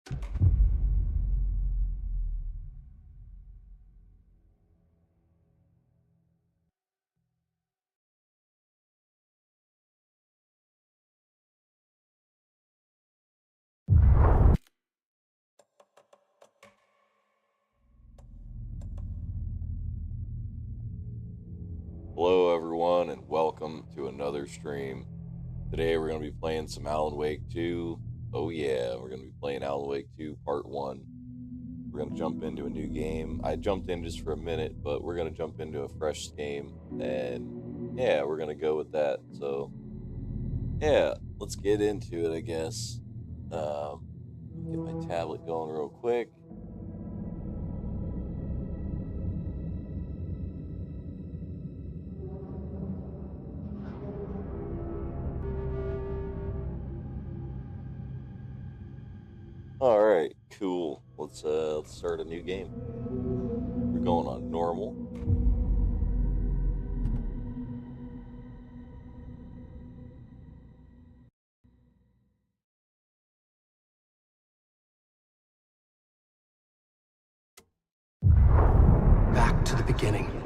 Hello everyone and welcome to another stream. Today we're going to be playing some Alan Wake 2. Oh yeah, we're going to be playing Alan Wake 2 Part 1. We're going to jump into a new game. I jumped in just for a minute, but we're going to jump into a fresh game. And yeah, we're going to go with that. So yeah, let's get into it, I guess. Get my tablet going real quick. All right, cool. Let's start a new game. We're going on normal. Back to the beginning.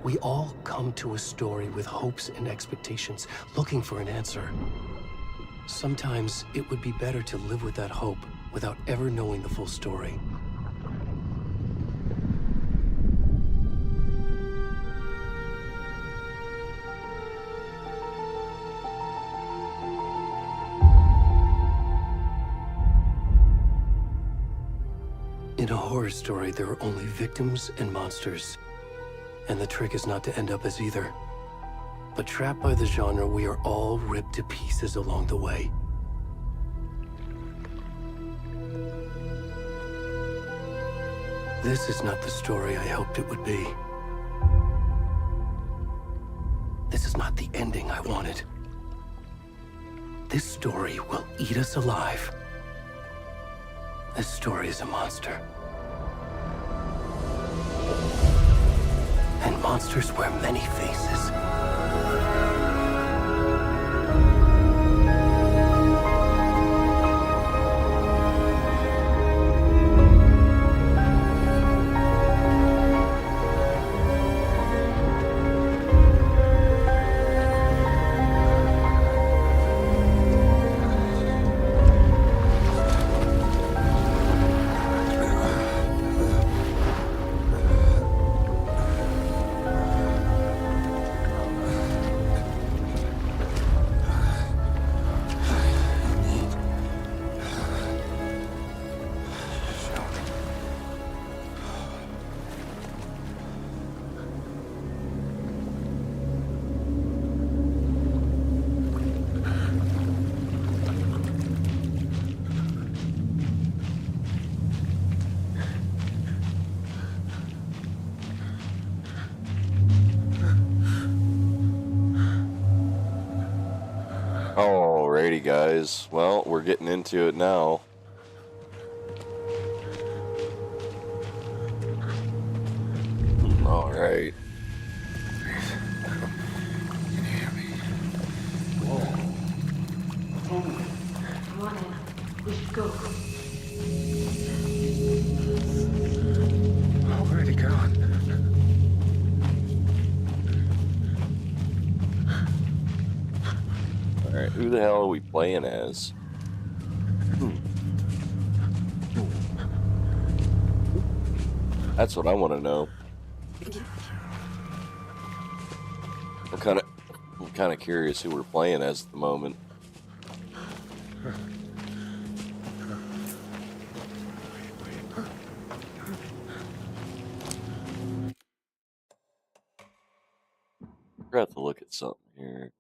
We all come to a story with hopes and expectations, looking for an answer. Sometimes it would be better to live with that hope without ever knowing the full story. In a horror story, there are only victims and monsters. And the trick is not to end up as either. But trapped by the genre, we are all ripped to pieces along the way. This is not the story I hoped it would be. This is not the ending I wanted. This story will eat us alive. This story is a monster. And monsters wear many faces. Alrighty guys, well, we're getting into it now. Alright. Can you hear me? Come on in. We should go. Where'd he go? Alright, who the hell are we playing as? That's what I want to know. I'm kind of curious who we're playing as at the moment. I have to look at something here.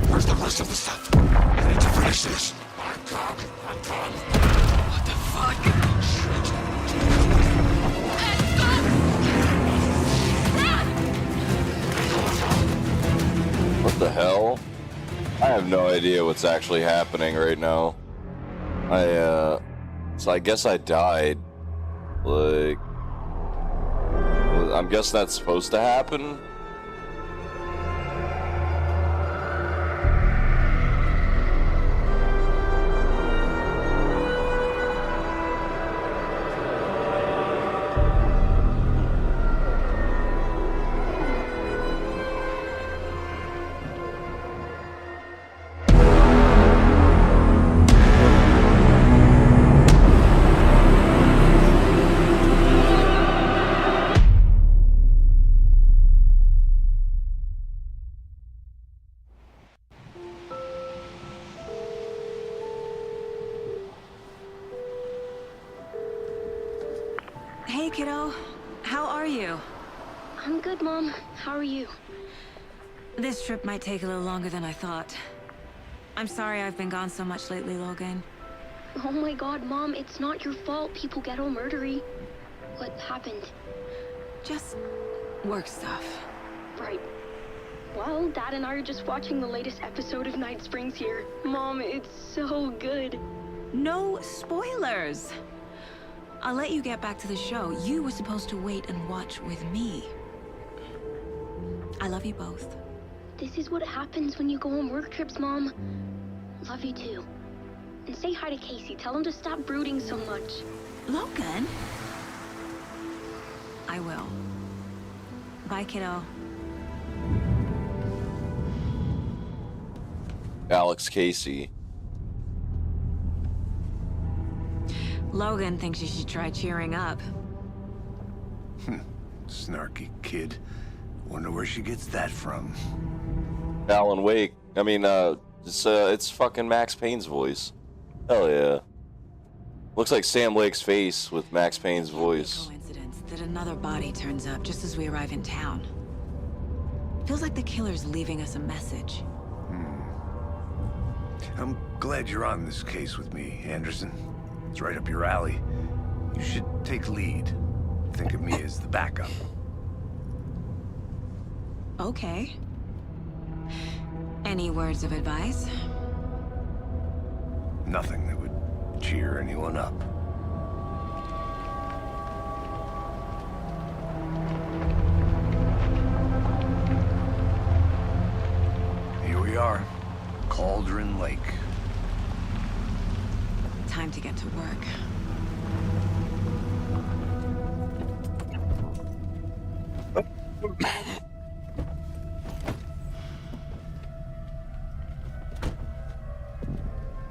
Where's the rest of the stuff? I need to finish this. What the fuck? What the hell? I have no idea what's actually happening right now. So I guess I died. Like, I'm guessing that's supposed to happen. Hey, kiddo. How are you? I'm good, Mom. How are you? This trip might take a little longer than I thought. I'm sorry I've been gone so much lately, Logan. Oh my god, Mom, it's not your fault people get all murdery. What happened? Just work stuff. Right. Well, Dad and I are just watching the latest episode of Night Springs here. Mom, it's so good. No spoilers! I'll let you get back to the show. You were supposed to wait and watch with me. I love you both. This is what happens when you go on work trips, Mom. Love you too. And say hi to Casey. Tell him to stop brooding so much. Logan? I will. Bye, kiddo. Alex Casey. Logan thinks you should try cheering up. Snarky kid. Wonder where she gets that from. Alan Wake. I mean, it's fucking Max Payne's voice. Hell yeah. Looks like Sam Lake's face with Max Payne's voice. Coincidence that another body turns up just as we arrive in town. Feels like the killer's leaving us a message. I'm glad you're on this case with me, Anderson. It's right up your alley. You should take lead. Think of me as the backup. Okay. Any words of advice? Nothing that would cheer anyone up. Here we are. Cauldron Lake. Time to get to work.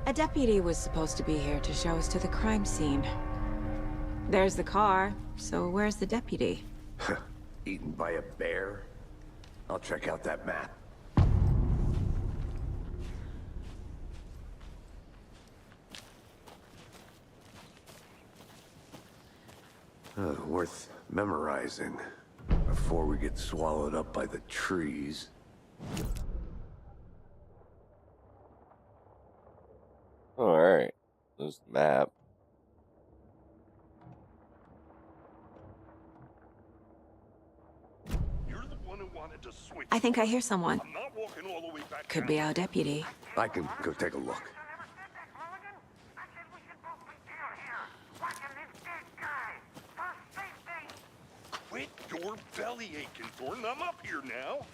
A deputy was supposed to be here to show us to the crime scene. There's the car, so where's the deputy? Eaten by a bear? I'll check out that map. Worth memorizing before we get swallowed up by the trees. Alright. There's the map. You're the one who wanted to switch. I think I hear someone. I'm not walking all the way back Could down. be our deputy. I can go take a look. Quit your belly aching, Thornton. I'm up here now.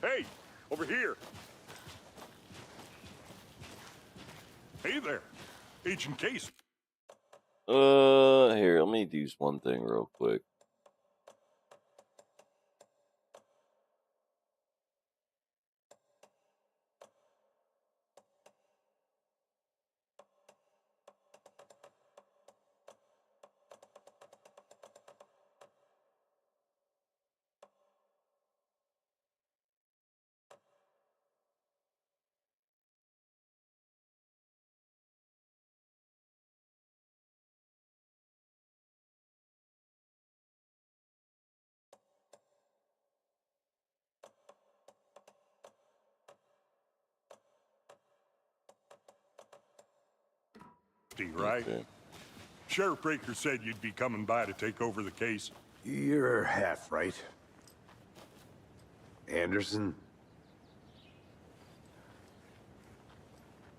Hey, over here. Hey there, Agent Casey. Here, let me do one thing real quick. Right? Okay. Sheriff Breaker said you'd be coming by to take over the case. You're half right. Anderson?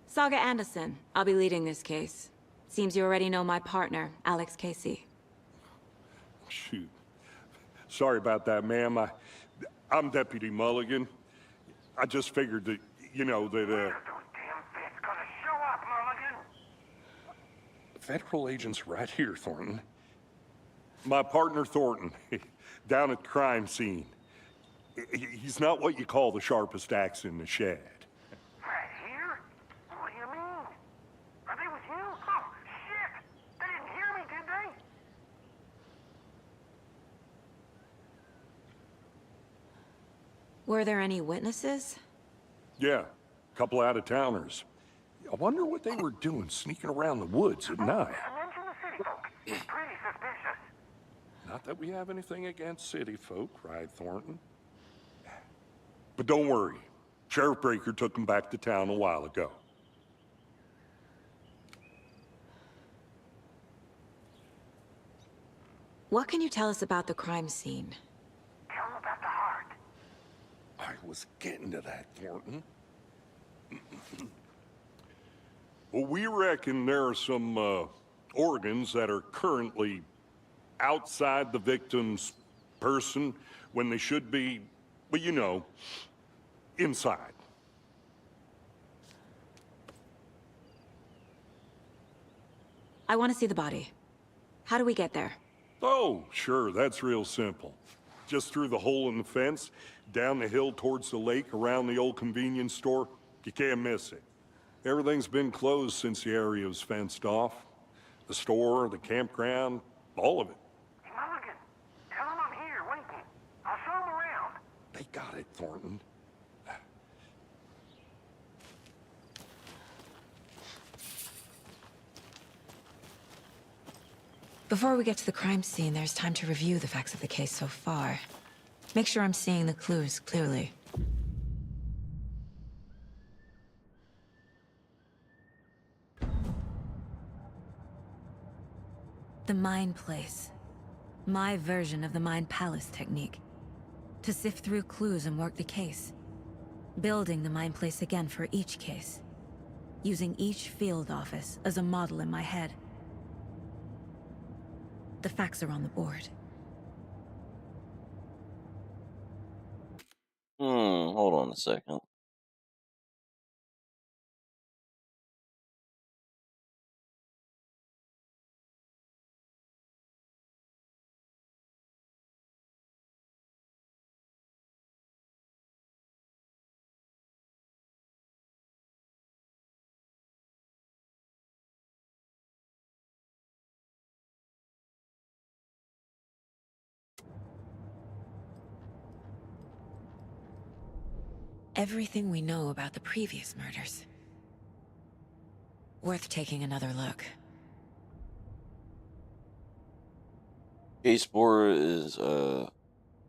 Saga Anderson. I'll be leading this case. Seems you already know my partner, Alex Casey. Shoot. Sorry about that, ma'am. I'm Deputy Mulligan. I just figured that, you know, that, Federal agents right here, Thornton. My partner, Thornton, down at the crime scene. He's not what you call the sharpest axe in the shed. Right here? What do you mean? Are they with you? Oh, shit! They didn't hear me, did they? Were there any witnesses? Yeah, a couple out-of-towners. I wonder what they were doing sneaking around the woods at night. Mention the city folk. Pretty suspicious. Not that we have anything against city folk, right, Thornton? But don't worry. Sheriff Breaker took them back to town a while ago. What can you tell us about the crime scene? Tell them about the heart. I was getting to that, Thornton. Well, we reckon there are some organs that are currently outside the victim's person when they should be, well, you know, inside. I want to see the body. How do we get there? Oh, sure, that's real simple. Just through the hole in the fence, down the hill towards the lake, around the old convenience store. You can't miss it. Everything's been closed since the area was fenced off. The store, the campground, all of it. Hey, Mulligan, tell them I'm here, waiting. I'll show them around. They got it, Thornton. Before we get to the crime scene, there's time to review the facts of the case so far. Make sure I'm seeing the clues clearly. The Mind Place. My version of the Mind Palace technique. To sift through clues and work the case. Building the Mind Place again for each case. Using each field office as a model in my head. The facts are on the board. Hold on a second. Everything we know about the previous murders. Worth taking another look. Case board is a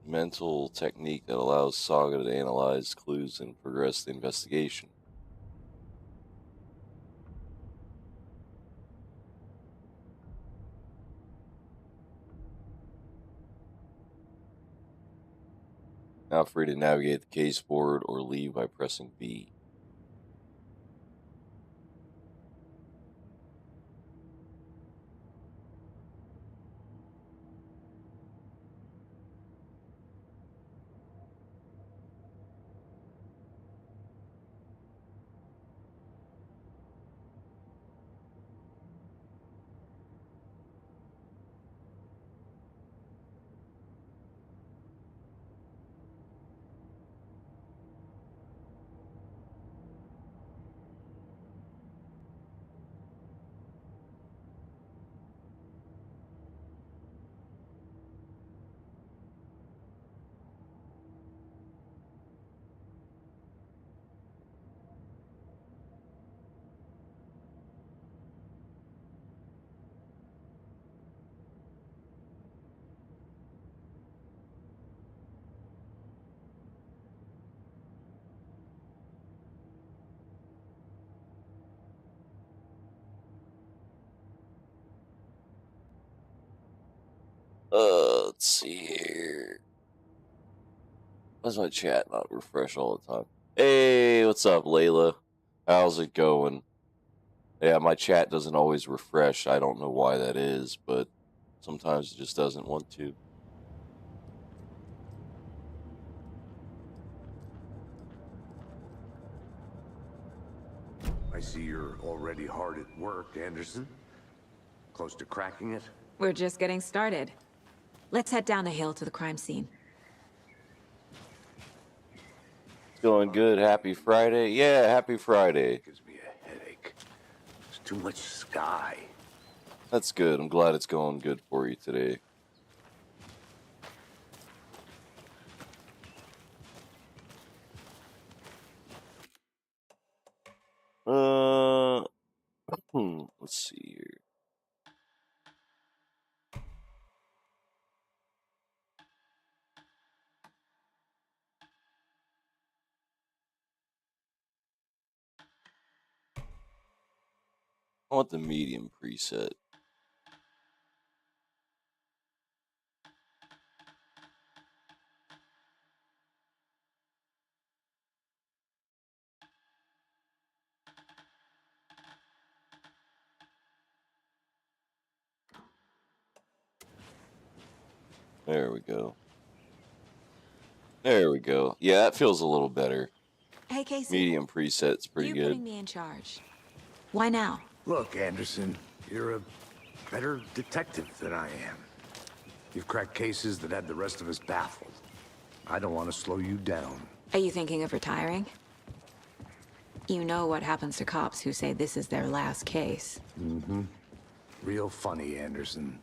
mental technique that allows Saga to analyze clues and progress the investigation. Now free to navigate the case board or leave by pressing B. Let's see here. Why's my chat not refresh all the time? Hey, what's up, Layla? How's it going? Yeah, my chat doesn't always refresh. I don't know why that is, but sometimes it just doesn't want to. I see you're already hard at work, Anderson. Close to cracking it? We're just getting started. Let's head down the hill to the crime scene. It's going good. Happy Friday. Yeah, happy Friday. Gives me a headache. There's too much sky. That's good. I'm glad it's going good for you today. Let's see here. I want the medium preset. There we go. There we go. Yeah, that feels a little better. Hey, Casey. Medium preset's pretty You're good. putting me in charge. Why now? Look, Anderson, you're a better detective than I am. You've cracked cases that had the rest of us baffled. I don't want to slow you down. Are you thinking of retiring? You know what happens to cops who say this is their last case. Mm-hmm. Real funny, Anderson.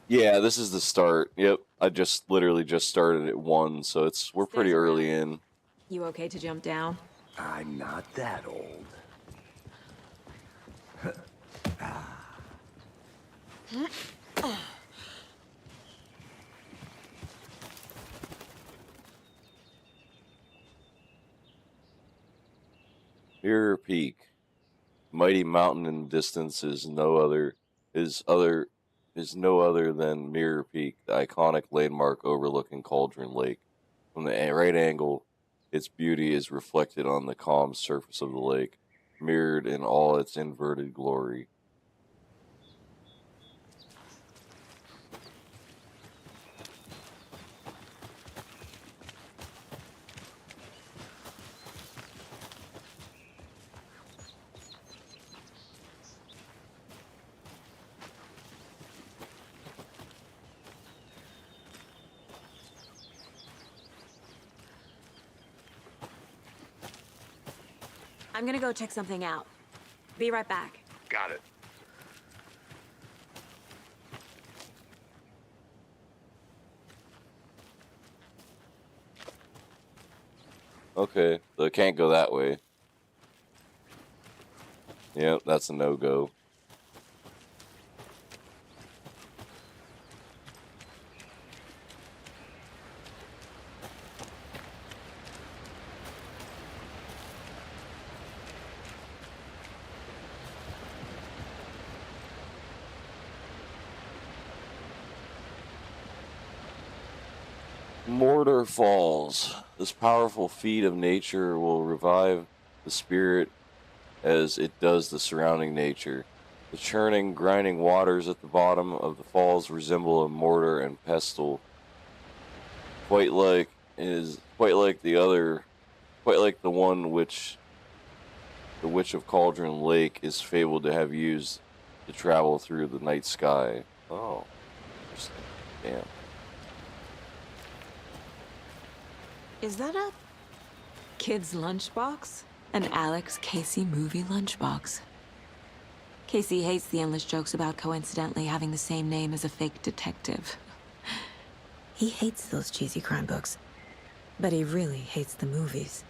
Yeah, this is the start. Yep, I just literally just started at 1, so we're pretty early in. You okay to jump down? I'm not that old. Mirror Peak, mighty mountain in the distance is no other than Mirror Peak, the iconic landmark overlooking Cauldron Lake. From the right angle, its beauty is reflected on the calm surface of the lake, mirrored in all its inverted glory. I'm gonna go check something out. Be right back. Got it. Okay, so it can't go that way. Yep, that's a no-go. Mortar falls. This powerful feat of nature will revive the spirit as it does the surrounding nature. The churning, grinding waters at the bottom of the falls resemble a mortar and pestle, quite like the one which the Witch of Cauldron Lake is fabled to have used to travel through the night sky. Oh, interesting. Damn. Is that a kid's lunchbox? An Alex Casey movie lunchbox. Casey hates the endless jokes about coincidentally having the same name as a fake detective. He hates those cheesy crime books, but he really hates the movies.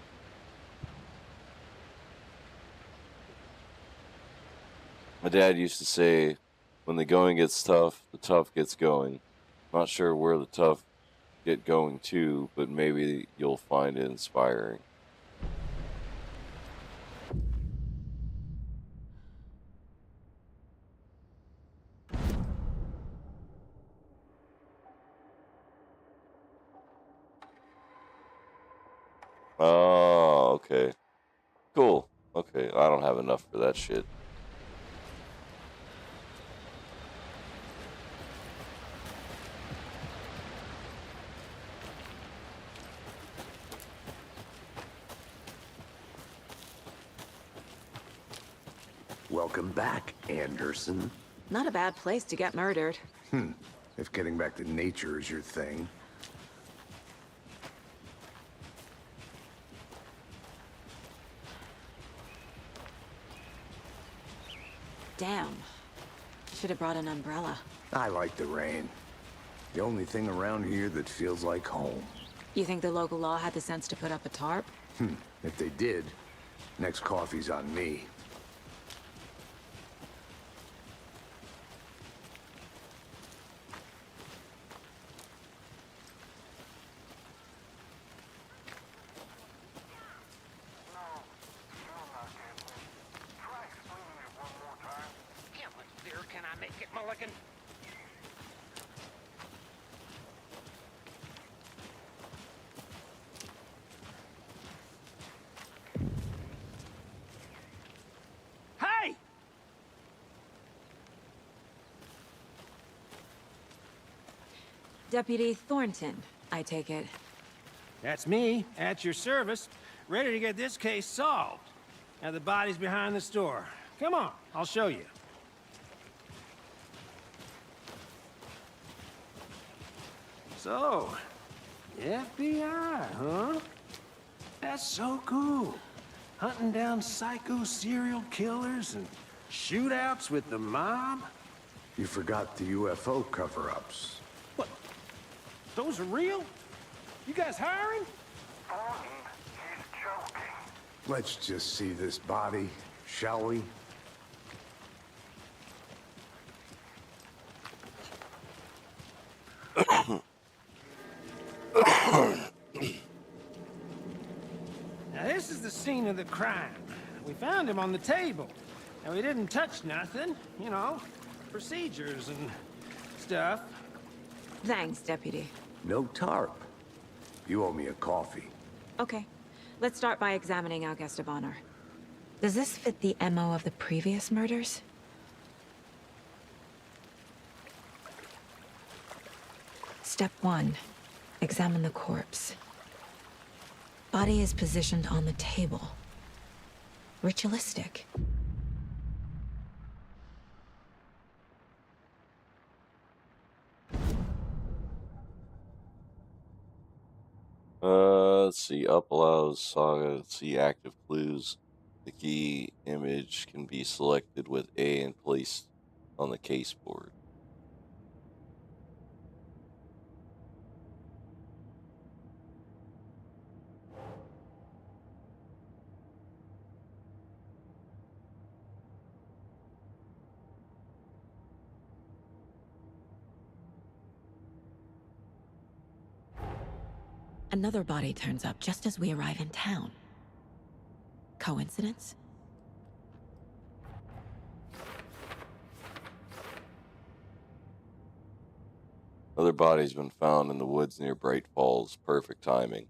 My dad used to say, when the going gets tough, the tough gets going. Not sure where the tough get going to, but maybe you'll find it inspiring. Oh, okay. Cool. Okay, I don't have enough for that shit. Welcome back, Anderson. Not a bad place to get murdered. If getting back to nature is your thing. Damn. Should have brought an umbrella. I like the rain. The only thing around here that feels like home. You think the local law had the sense to put up a tarp? If they did, next coffee's on me. Can I make it, Mulligan? Hey! Deputy Thornton, I take it. That's me, at your service, ready to get this case solved. Now the body's behind the store. Come on, I'll show you. So, FBI, huh? That's so cool. Hunting down psycho serial killers and shootouts with the mob? You forgot the UFO cover-ups. What? Those are real? You guys hiring? Thornton, he's joking. Let's just see this body, shall we? Now this is the scene of the crime. We found him on the table. And we didn't touch nothing, you know, procedures and stuff. Thanks, Deputy. No tarp. You owe me a coffee. Okay, let's start by examining our guest of honor. Does this fit the MO of the previous murders? Step 1. Examine the corpse. Body is positioned on the table. Ritualistic. Let's see. Up allows Saga to see active clues. The key image can be selected with A and placed on the case board. Another body turns up just as we arrive in town. Coincidence? Another body's been found in the woods near Bright Falls. Perfect timing.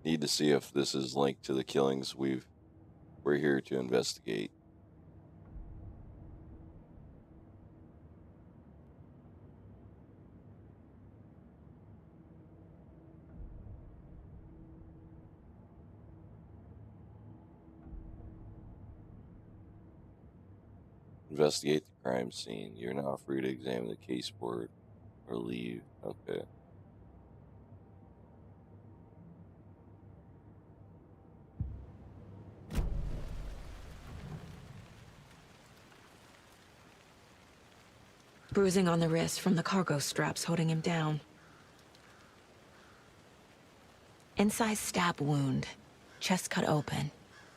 Need to see if this is linked to the killings we're here to investigate. Investigate the crime scene. You're now free to examine the case board or leave. Okay. Bruising on the wrist from the cargo straps holding him down. Incised stab wound. Chest cut open.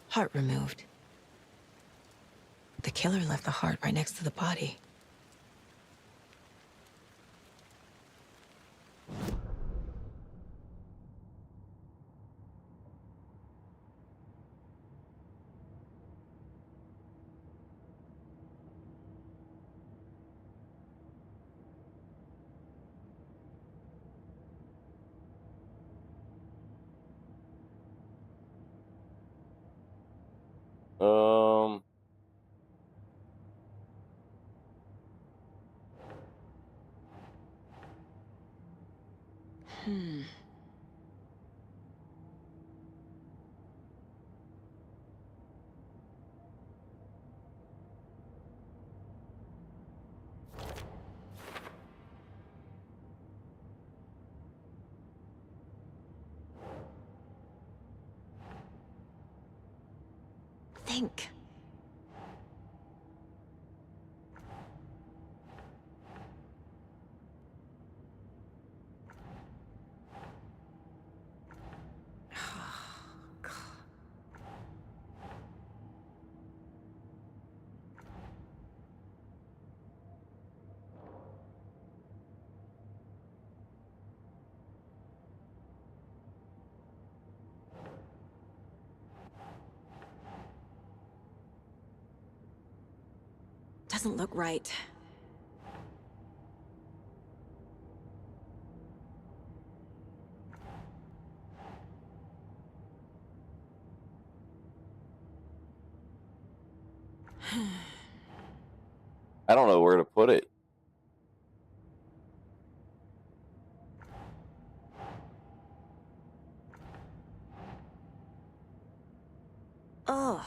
Heart removed. The killer left the heart right next to the body. Um, Think. Doesn't look right. I don't know where to put it. Ugh.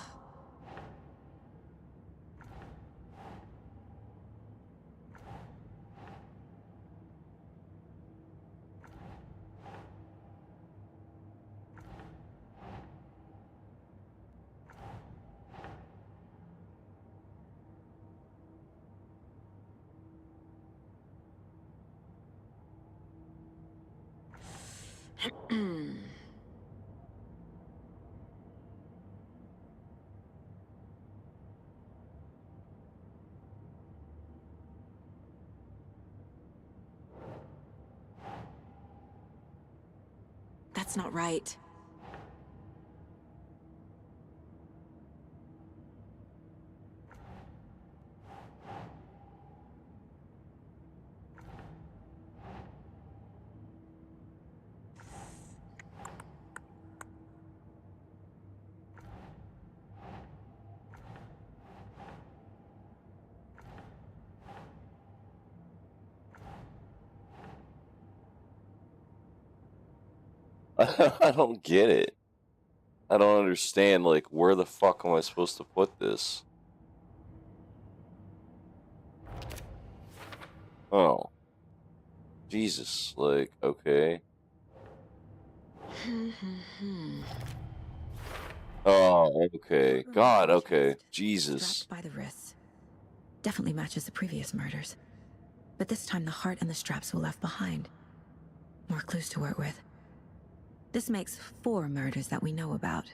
That's not right. I don't get it. I don't understand, like, where the fuck am I supposed to put this? Oh. Jesus, like, okay. Oh, okay. God, okay. Jesus. Strapped by the wrists. Definitely matches the previous murders. But this time the heart and the straps were left behind. More clues to work with. This makes 4 murders that we know about.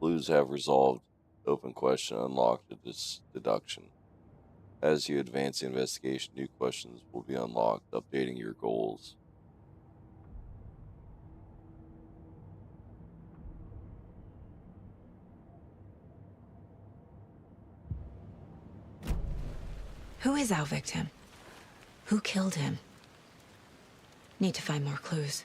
Clues have resolved Open question unlocked this deduction. As you advance the investigation, new questions will be unlocked, updating your goals. Who is our victim? Who killed him? Need to find more clues.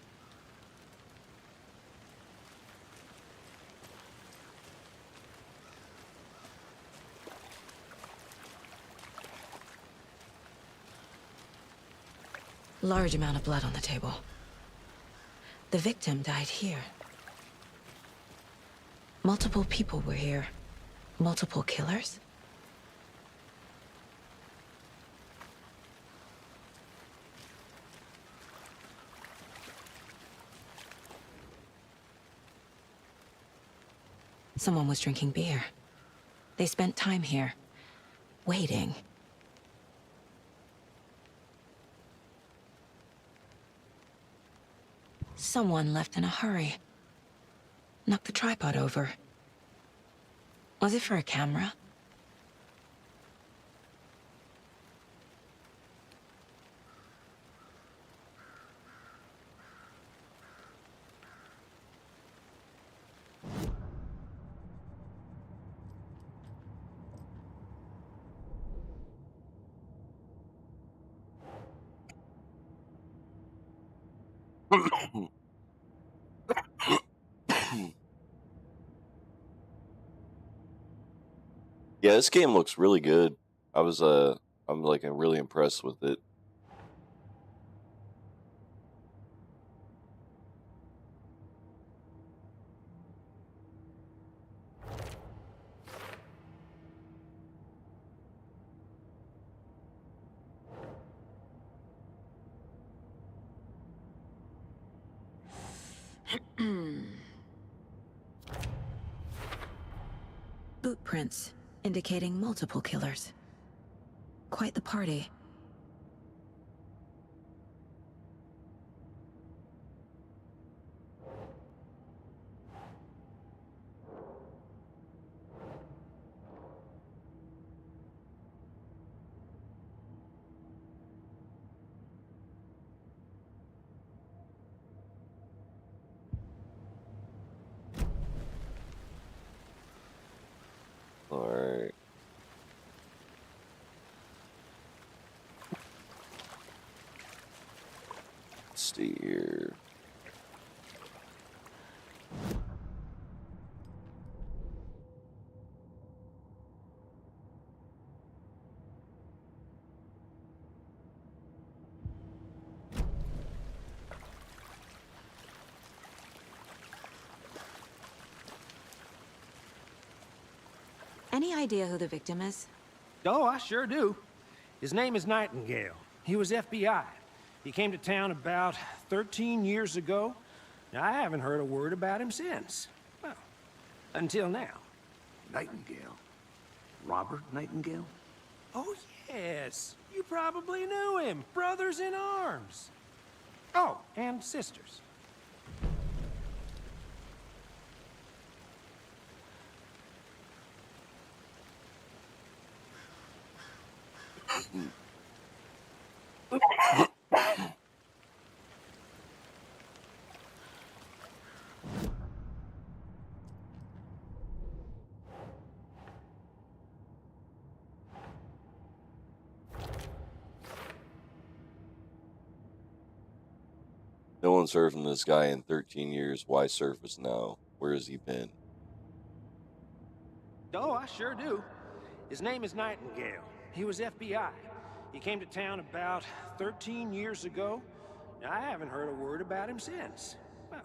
Large amount of blood on the table. The victim died here. Multiple people were here. Multiple killers? Someone was drinking beer. They spent time here, waiting. Someone left in a hurry. Knocked the tripod over. Was it for a camera? Yeah, this game looks really good. I'm like really impressed with it. Boot prints, indicating multiple killers. Quite the party. All right. Let's see here. Any idea who the victim is? Oh, I sure do. His name is Nightingale. He was FBI. He came to town about 13 years ago. Now, I haven't heard a word about him since. Well, until now. Nightingale? Robert Nightingale? Oh, yes. You probably knew him. Brothers in arms. Oh, and sisters. No one's heard from this guy in 13 years. Why surface now? Where has he been? Oh, I sure do. His name is Nightingale. He was FBI. He came to town about 13 years ago. Now, I haven't heard a word about him since. Well,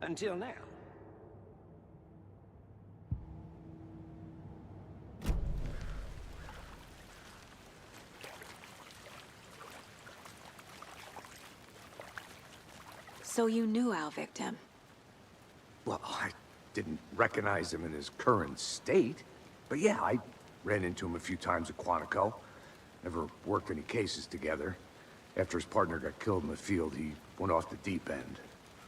until now. So you knew our victim? Well, I didn't recognize him in his current state. But yeah, I ran into him a few times at Quantico. Never worked any cases together. After his partner got killed in the field, he went off the deep end.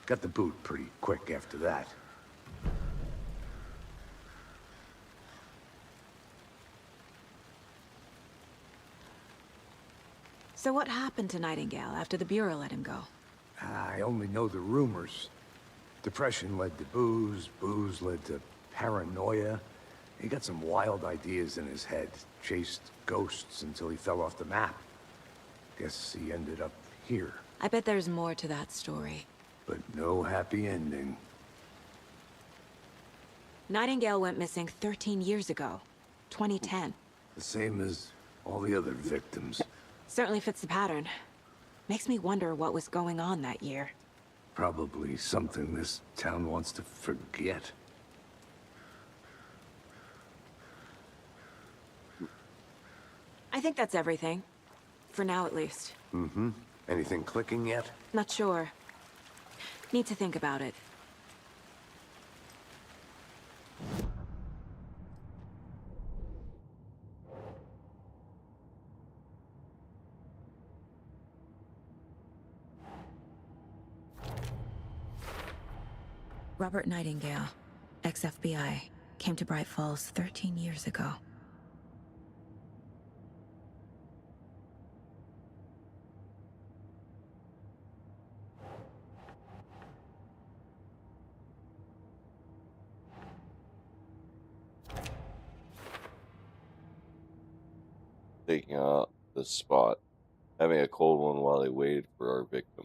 Got the boot pretty quick after that. So what happened to Nightingale after the Bureau let him go? I only know the rumors. Depression led to booze, booze led to paranoia. He got some wild ideas in his head, chased ghosts until he fell off the map. Guess he ended up here. I bet there's more to that story. But no happy ending. Nightingale went missing 13 years ago. 2010. The same as all the other victims. Certainly fits the pattern. Makes me wonder what was going on that year. Probably something this town wants to forget. I think that's everything. For now, at least. Mm-hmm. Anything clicking yet? Not sure. Need to think about it. Robert Nightingale, ex-FBI, came to Bright Falls 13 years ago. Taking out the spot, having a cold one while they waited for our victim.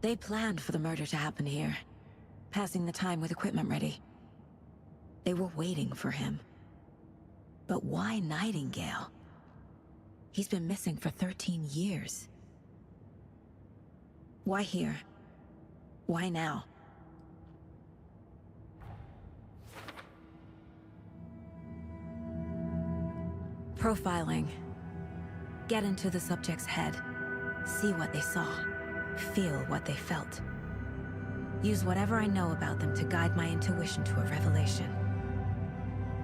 They planned for the murder to happen here, passing the time with equipment ready. They were waiting for him. But why Nightingale? He's been missing for 13 years. Why here? Why now? Profiling. Get into the subject's head. See what they saw. Feel what they felt. Use whatever I know about them to guide my intuition to a revelation.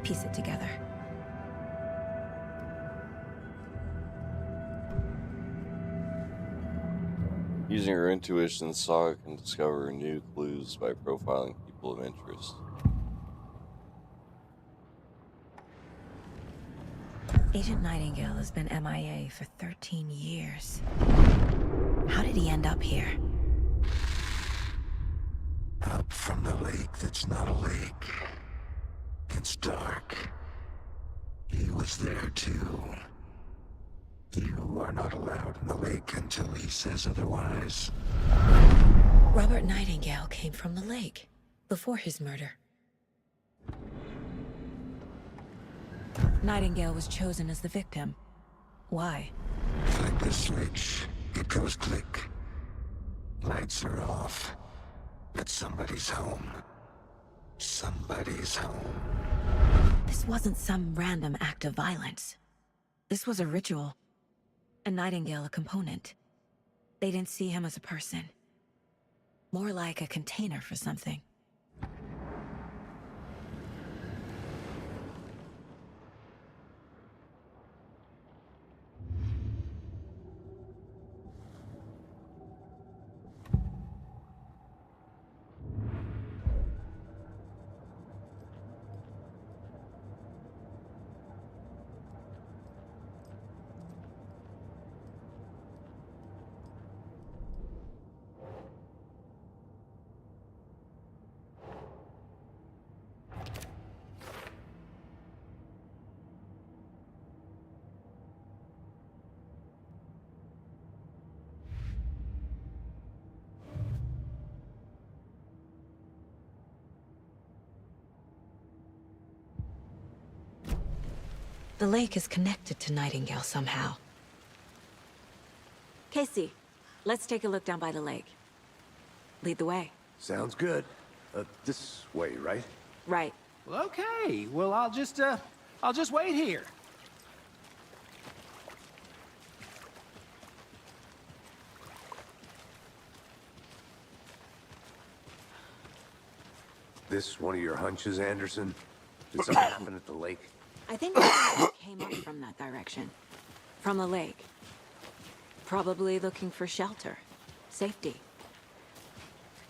Piece it together. Using her intuition, Saga can discover new clues by profiling people of interest. Agent Nightingale has been MIA for 13 years. How did he end up here? Up from the lake that's not a lake. It's dark. He was there too. You are not allowed in the lake until he says otherwise. Robert Nightingale came from the lake, before his murder. Nightingale was chosen as the victim. Why? Flick the switch, it goes click. Lights are off. But somebody's home. Somebody's home. This wasn't some random act of violence. This was a ritual. And Nightingale a component. They didn't see him as a person. More like a container for something. The lake is connected to Nightingale somehow. Casey, let's take a look down by the lake. Lead the way. Sounds good. This way, right? Right. Well, okay. Well, I'll just wait here. This one of your hunches, Anderson? Did something happen at the lake? I think they came up from that direction. From the lake. Probably looking for shelter. Safety.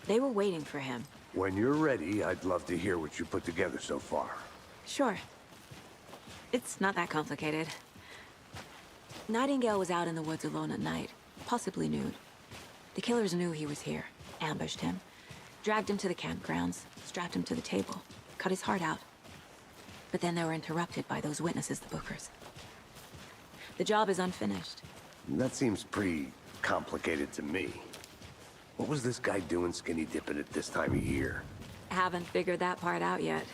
They were waiting for him. When you're ready, I'd love to hear what you put together so far. Sure. It's not that complicated. Nightingale was out in the woods alone at night, possibly nude. The killers knew he was here, ambushed him, dragged him to the campgrounds, strapped him to the table, cut his heart out. But then they were interrupted by those witnesses, the Bookers. The job is unfinished. That seems pretty complicated to me. What was this guy doing skinny dipping at this time of year? Haven't figured that part out yet.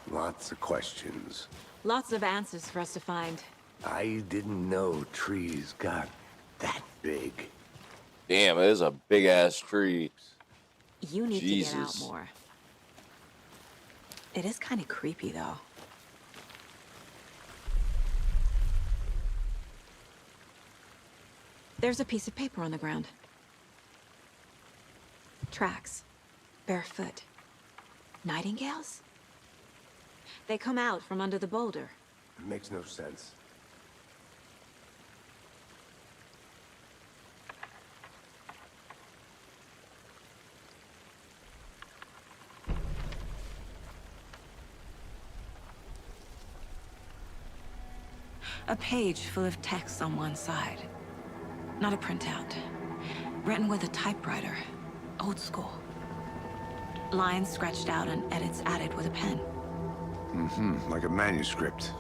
Lots of questions. Lots of answers for us to find. I didn't know trees got that big. Damn, it is a big ass tree. You need to get out Jesus. more. It is kind of creepy, though. There's a piece of paper on the ground. Tracks. Barefoot. Nightingales? They come out from under the boulder. It makes no sense. A page full of text on one side. Not a printout. Written with a typewriter. Old school. Lines scratched out and edits added with a pen. Like a manuscript.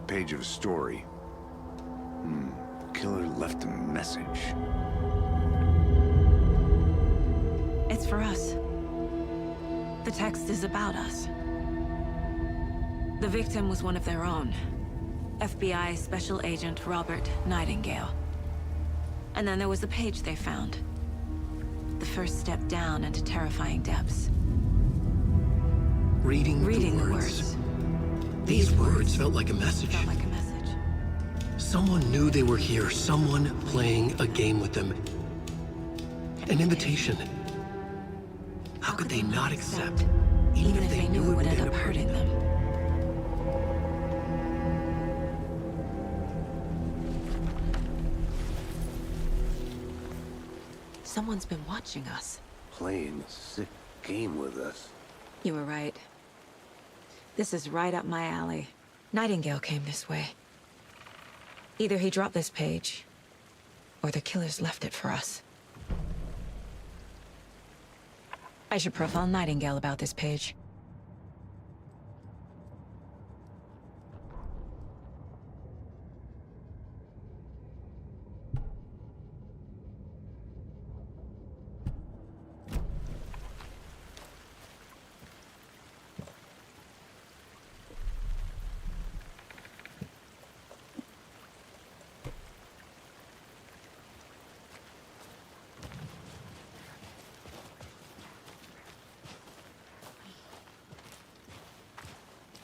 Page of a story. Killer left a message. It's for us. The text is about us. The victim was one of their own. FBI Special Agent Robert Nightingale. And then there was the page they found. The first step down into terrifying depths. Reading the the words. words. These words felt like a message. Felt like a message. Someone knew they were here, someone playing a game with them. An invitation. How could they not accept, even if they knew it would end up hurting them? Someone's been watching us. Playing a sick game with us. You were right. This is right up my alley. Nightingale came this way. Either he dropped this page, or the killers left it for us. I should profile Nightingale about this page.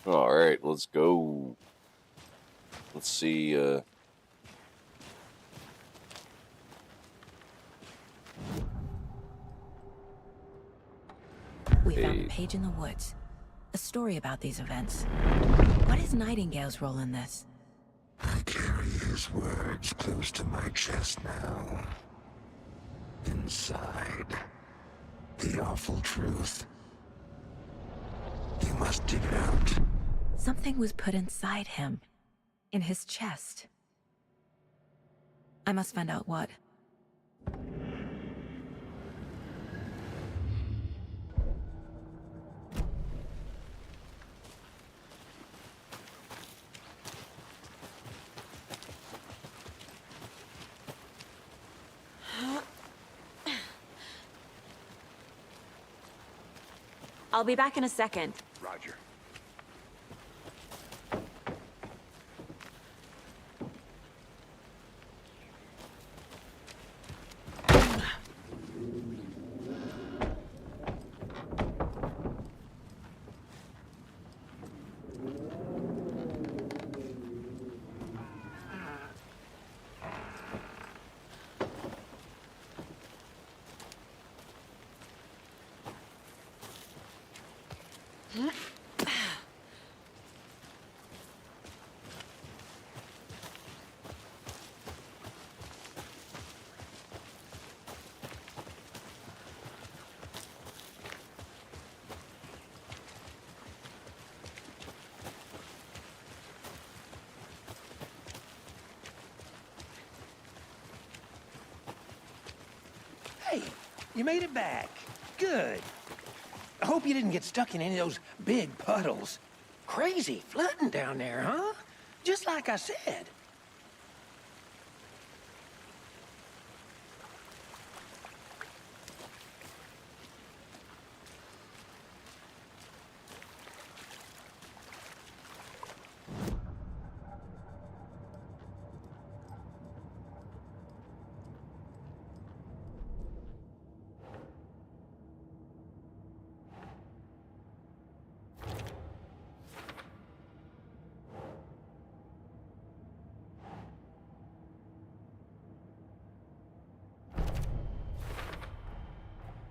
All right, let's go. Let's see. We found a page in the woods. A story about these events. What is Nightingale's role in this? I carry his words close to my chest now. Inside, the awful truth. You must dig it out. Something was put inside him. In his chest. I must find out what. I'll be back in a second. Roger. you made it back. Good. I hope you didn't get stuck in any of those big puddles. Crazy flooding down there, huh? Just like I said.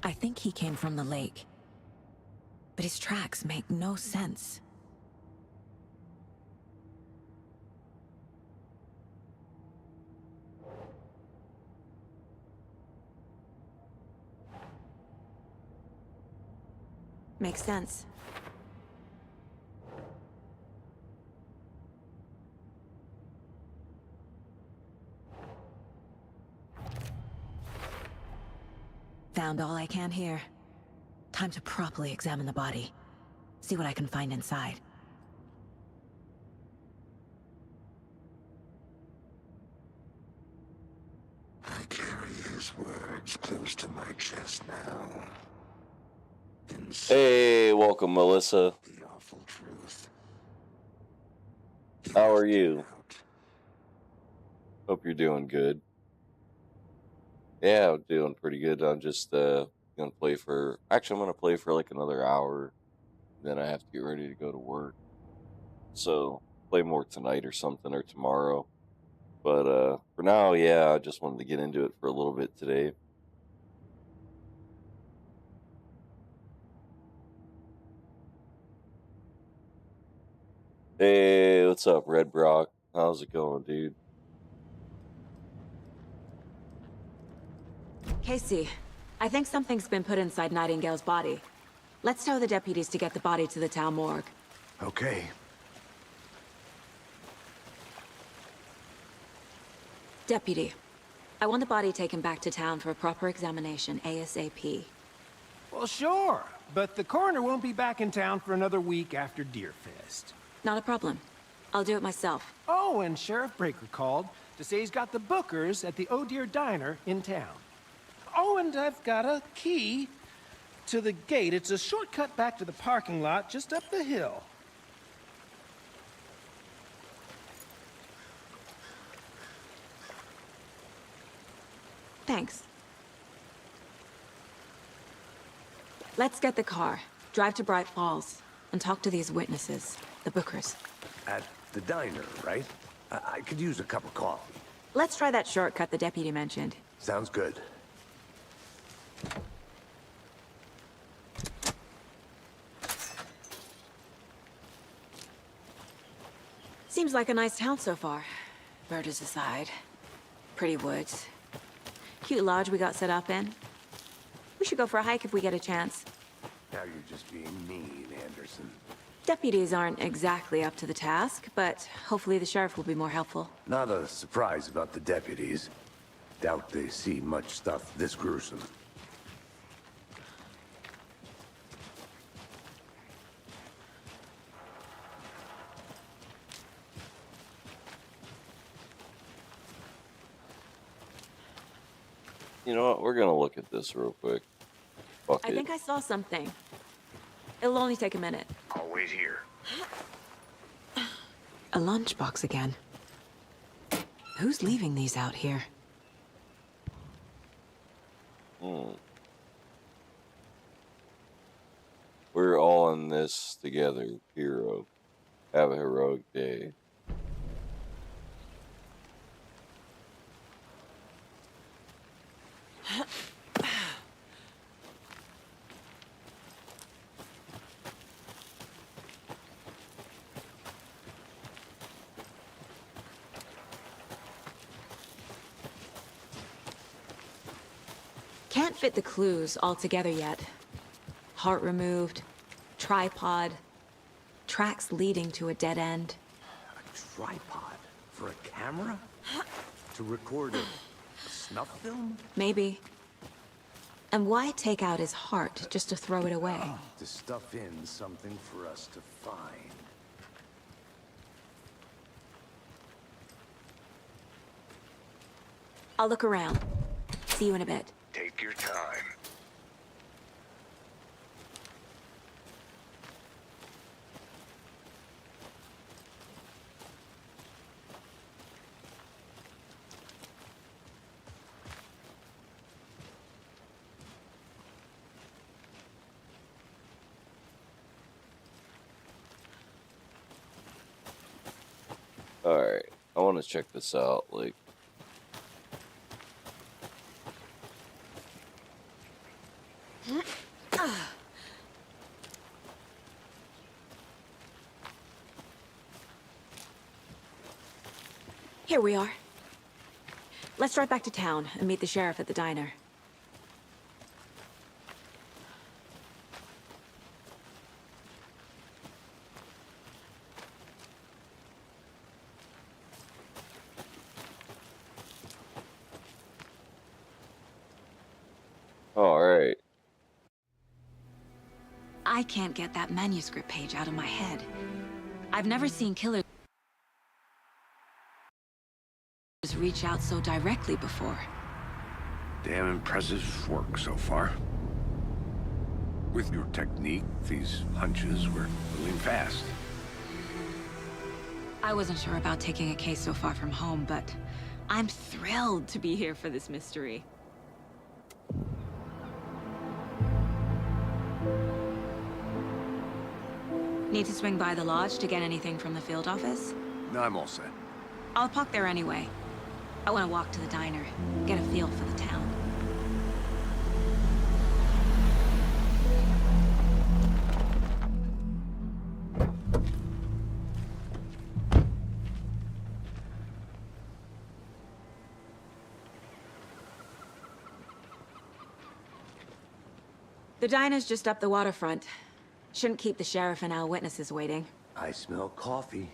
I think he came from the lake. But his tracks make no sense. Makes sense. Found all I can here. Time to properly examine the body. See what I can find inside. I carry his words close to my chest now. Inside Hey, welcome, Melissa. the awful truth. How are you? Out. Hope you're doing good. Yeah, I'm doing pretty good. I'm just gonna play for. Actually, I'm gonna play for like another hour. Then I have to get ready to go to work. So play more tonight or something or tomorrow. But for now, yeah, I just wanted to get into it for a little bit today. Hey, what's up, Red Brock? How's it going, dude? Casey, I think something's been put inside Nightingale's body. Let's tell the deputies to get the body to the town morgue. Okay. Deputy, I want the body taken back to town for a proper examination ASAP. Well, sure, but the coroner won't be back in town for another week after Deerfest. Not a problem. I'll do it myself. Oh, and Sheriff Breaker called to say he's got the Bookers at the Oh Dear Diner in town. Oh, and I've got a key to the gate. It's a shortcut back to the parking lot just up the hill. Thanks. Let's get the car, drive to Bright Falls, and talk to these witnesses, the Bookers. At the diner, right? I could use a cup of coffee. Let's try that shortcut the deputy mentioned. Sounds good. Seems like a nice town so far. Murders aside. Pretty woods. Cute lodge we got set up in. We should go for a hike if we get a chance. Now you're just being mean, Anderson. Deputies aren't exactly up to the task, but hopefully the sheriff will be more helpful. Not a surprise about the deputies. Doubt they see much stuff this gruesome. You know what? We're gonna look at this real quick. Fuck I it. think I saw something. It'll only take a minute. I'll wait here. A lunchbox again. Who's leaving these out here? We're all in this together, hero. Have a heroic day. Can't fit the clues all together yet. Heart removed, tripod, tracks leading to a dead end. A tripod? For a camera? To record a snuff film? Maybe. And why take out his heart just to throw it away? To stuff in something for us to find. I'll look around. See you in a bit. Take your time. Alright, I want to check this out, like... Here we are. Let's drive back to town and meet the sheriff at the diner. Alright. I can't get that manuscript page out of my head. I've never seen killers reach out so directly before. Damn impressive work so far. With your technique, these hunches were moving fast. I wasn't sure about taking a case so far from home, but I'm thrilled to be here for this mystery. Need to swing by the lodge to get anything from the field office? No, I'm all set. I'll park there anyway. I want to walk to the diner, get a feel for the town. The diner's just up the waterfront. Shouldn't keep the sheriff and our witnesses waiting. I smell coffee.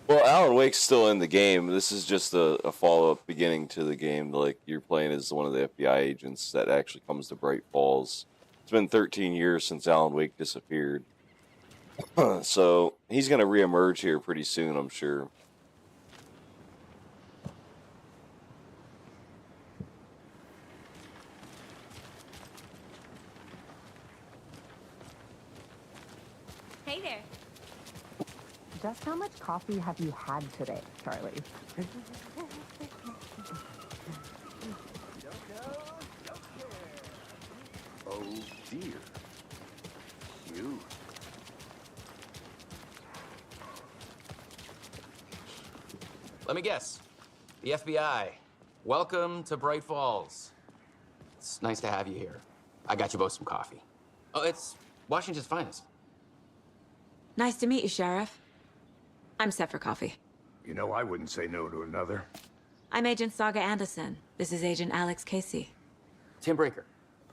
Well, Alan Wake's still in the game. This is just a follow-up beginning to the game. Like, you're playing as one of the FBI agents that actually comes to Bright Falls. It's been 13 years since Alan Wake disappeared. So, he's going to reemerge here pretty soon, I'm sure. Hey there. Just how much coffee have you had today, Charlie? Oh dear. You. Let me guess. The FBI. Welcome to Bright Falls. It's nice to have you here. I got you both some coffee. Oh, it's Washington's finest. Nice to meet you, Sheriff. I'm set for coffee. You know, I wouldn't say no to another. I'm Agent Saga Anderson. This is Agent Alex Casey. Tim Breaker.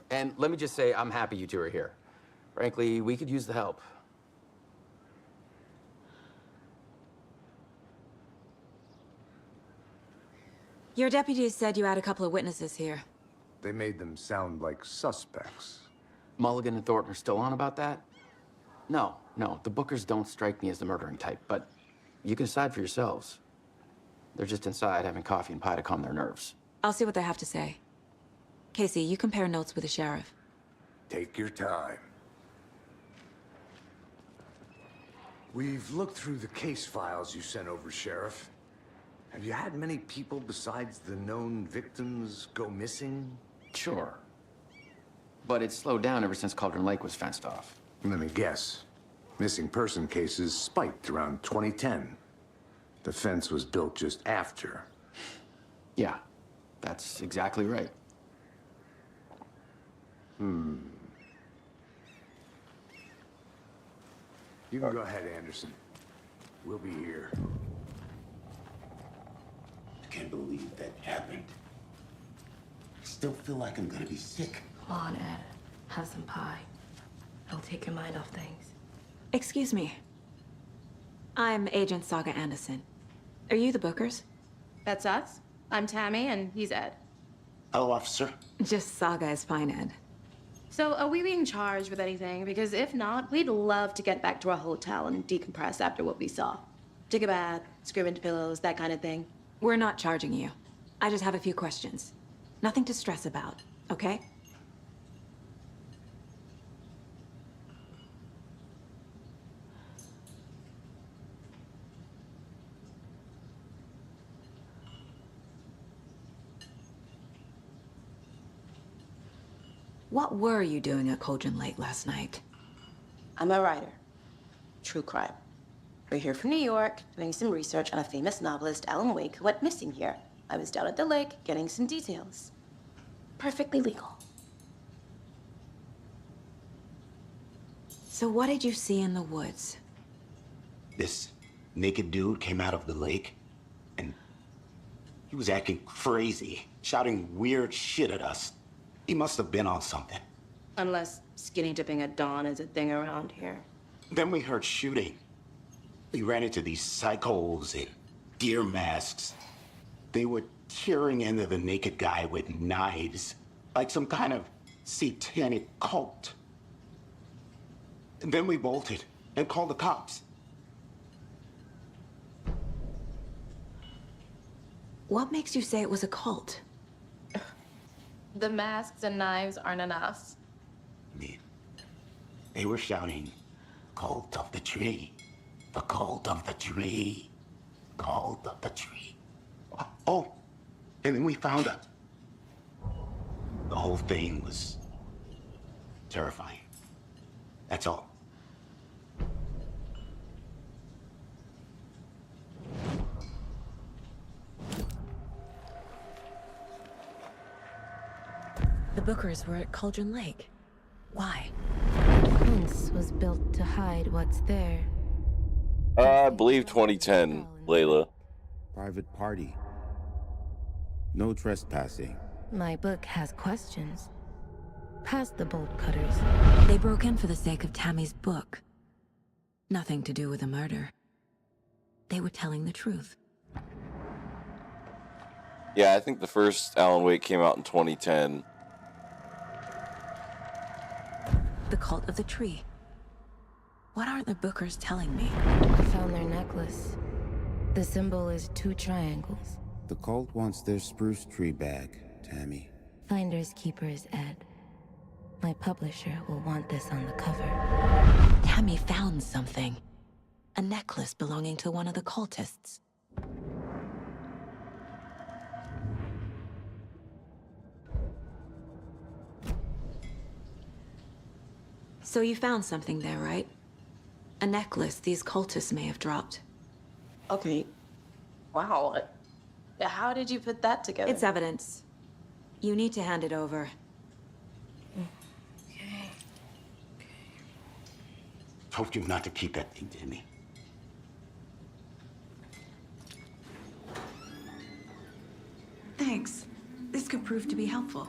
And let me just say, I'm happy you two are here. Frankly, we could use the help. Your deputies said you had a couple of witnesses here. They made them sound like suspects. Mulligan and Thornton are still on about that? No, the Bookers don't strike me as the murdering type, but you can decide for yourselves. They're just inside having coffee and pie to calm their nerves. I'll see what they have to say. Casey, you compare notes with the sheriff. Take your time. We've looked through the case files you sent over, Sheriff. Have you had many people besides the known victims go missing? Sure. But it's slowed down ever since Cauldron Lake was fenced off. Let me guess. Missing person cases spiked around 2010. The fence was built just after. Yeah, that's exactly right. You can go ahead, Anderson. We'll be here. I can't believe that happened. I still feel like I'm gonna be sick. Come on, Ed. Have some pie. It'll take your mind off things. Excuse me. I'm Agent Saga Anderson. Are you the Bookers? That's us. I'm Tammy, and he's Ed. Hello, officer. Just Saga is fine, Ed. So, are we being charged with anything? Because if not, we'd love to get back to our hotel and decompress after what we saw. Take a bath, scream into pillows, that kind of thing. We're not charging you. I just have a few questions. Nothing to stress about, okay? What were you doing at Cauldron Lake last night? I'm a writer. True crime. We're here from New York, doing some research on a famous novelist, Alan Wake, who went missing here. I was down at the lake, getting some details. Perfectly legal. So what did you see in the woods? This naked dude came out of the lake, and he was acting crazy, shouting weird shit at us. He must have been on something. Unless skinny dipping at dawn is a thing around here. Then we heard shooting. We ran into these psychos in deer masks. They were tearing into the naked guy with knives, like some kind of satanic cult. And then we bolted and called the cops. What makes you say it was a cult? The masks and knives aren't enough. They were shouting, "Cult of the tree, the cult of the tree, cult of the tree." Oh, and then we found out. The whole thing was terrifying. That's all. The Bookers were at Cauldron Lake. Why? The fence was built to hide what's there. I believe 2010, Layla. Private party. No trespassing. My book has questions. Past the bolt cutters. They broke in for the sake of Tammy's book. Nothing to do with the murder. They were telling the truth. Yeah, I think the first Alan Wake came out in 2010. The cult of the tree. What are the Bookers telling me? I found their necklace. The symbol is 2 triangles. The cult wants their spruce tree back, Tammy. Finders keepers, Ed. My publisher will want this on the cover. Tammy found something. A necklace belonging to one of the cultists. So you found something there, right? A necklace these cultists may have dropped. Okay. Wow. How did you put that together? It's evidence. You need to hand it over. Okay. Told you not to keep that thing to me. Thanks. This could prove to be helpful.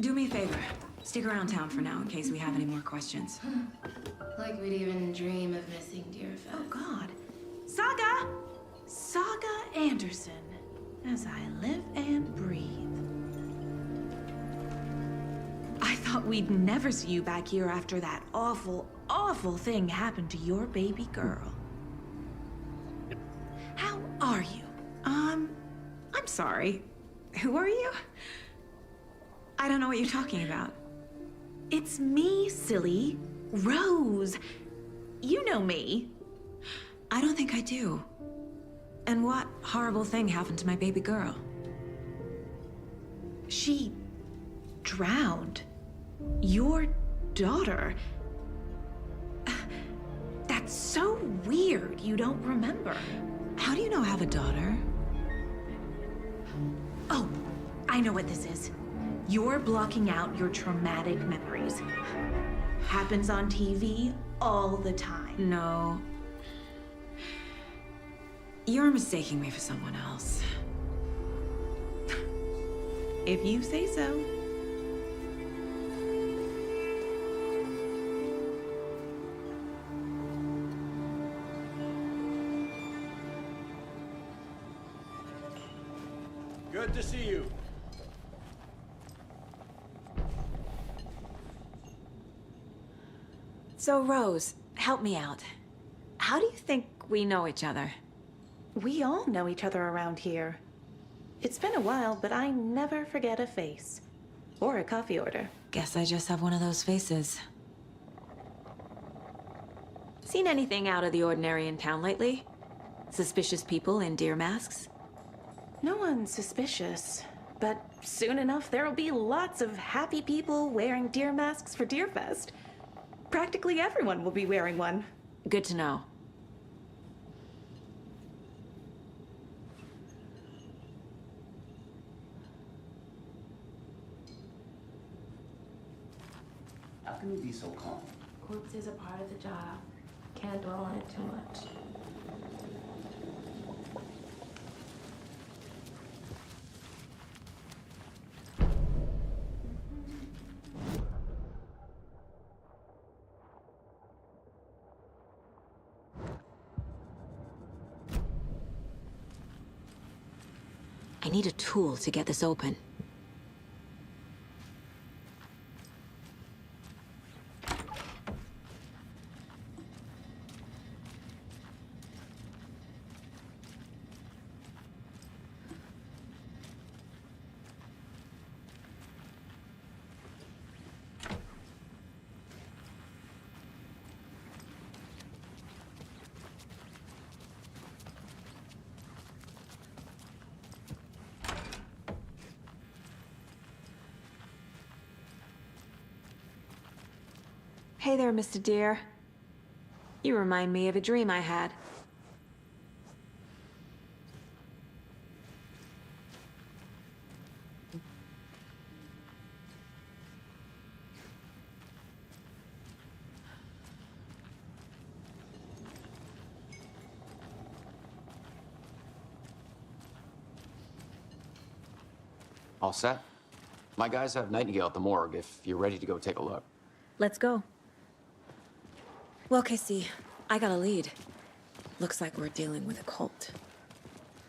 Do me a favor. Stick around town for now in case we have any more questions. Like we'd even dream of missing dear Fez. Oh, God. Saga! Saga Anderson. As I live and breathe. I thought we'd never see you back here after that awful, awful thing happened to your baby girl. How are you? I'm sorry. Who are you? I don't know what you're talking about. It's me, silly. Rose. You know me. I don't think I do. And what horrible thing happened to my baby girl? She drowned. Your daughter. That's so weird you don't remember. How do you know I have a daughter? Oh, I know what this is. You're blocking out your traumatic memories. Happens on TV all the time. No. You're mistaking me for someone else. If you say so. Good to see you. So, Rose, help me out. How do you think we know each other? We all know each other around here. It's been a while, but I never forget a face. Or a coffee order. Guess I just have one of those faces. Seen anything out of the ordinary in town lately? Suspicious people in deer masks? No one's suspicious. But soon enough, there'll be lots of happy people wearing deer masks for Deerfest. Practically everyone will be wearing one. Good to know. How can you be so calm? Corpses are part of the job. Can't dwell on it too much. I need a tool to get this open. Hey there, Mr. Deer. You remind me of a dream I had. All set? My guys have Nightingale at the morgue if you're ready to go take a look. Let's go. Well, Casey, I got a lead. Looks like we're dealing with a cult.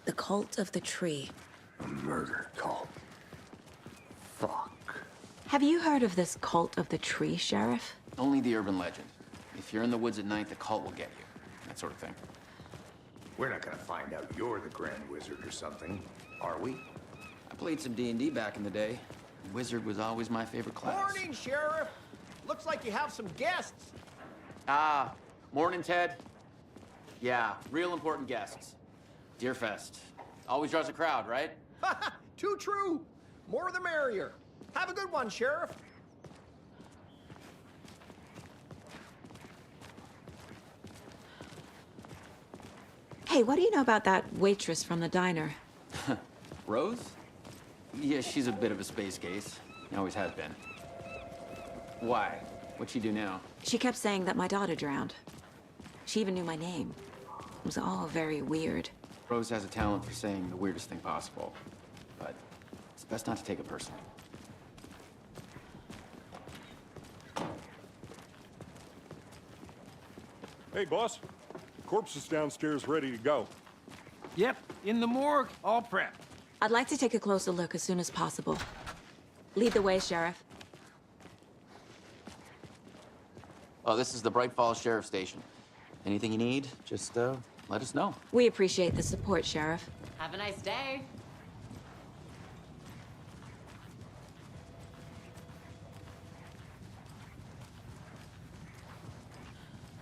The cult of the tree. A murder cult. Fuck. Have you heard of this cult of the tree, Sheriff? Only the urban legend. If you're in the woods at night, the cult will get you. That sort of thing. We're not gonna find out you're the Grand Wizard or something, are we? I played some D&D back in the day. Wizard was always my favorite class. Morning, Sheriff. Looks like you have some guests. Ah, morning, Ted. Yeah, real important guests. Deerfest. Always draws a crowd, right? Too true. More the merrier. Have a good one, Sheriff. Hey, what do you know about that waitress from the diner? Rose? Yeah, she's a bit of a space case. Always has been. Why? What'd she do now? She kept saying that my daughter drowned. She even knew my name. It was all very weird. Rose has a talent for saying the weirdest thing possible. But it's best not to take it personally. Hey, boss. Corpse is downstairs ready to go. Yep, in the morgue, all prepped. I'd like to take a closer look as soon as possible. Lead the way, Sheriff. Oh, this is the Bright Falls Sheriff Station. Anything you need, just let us know. We appreciate the support, Sheriff. Have a nice day.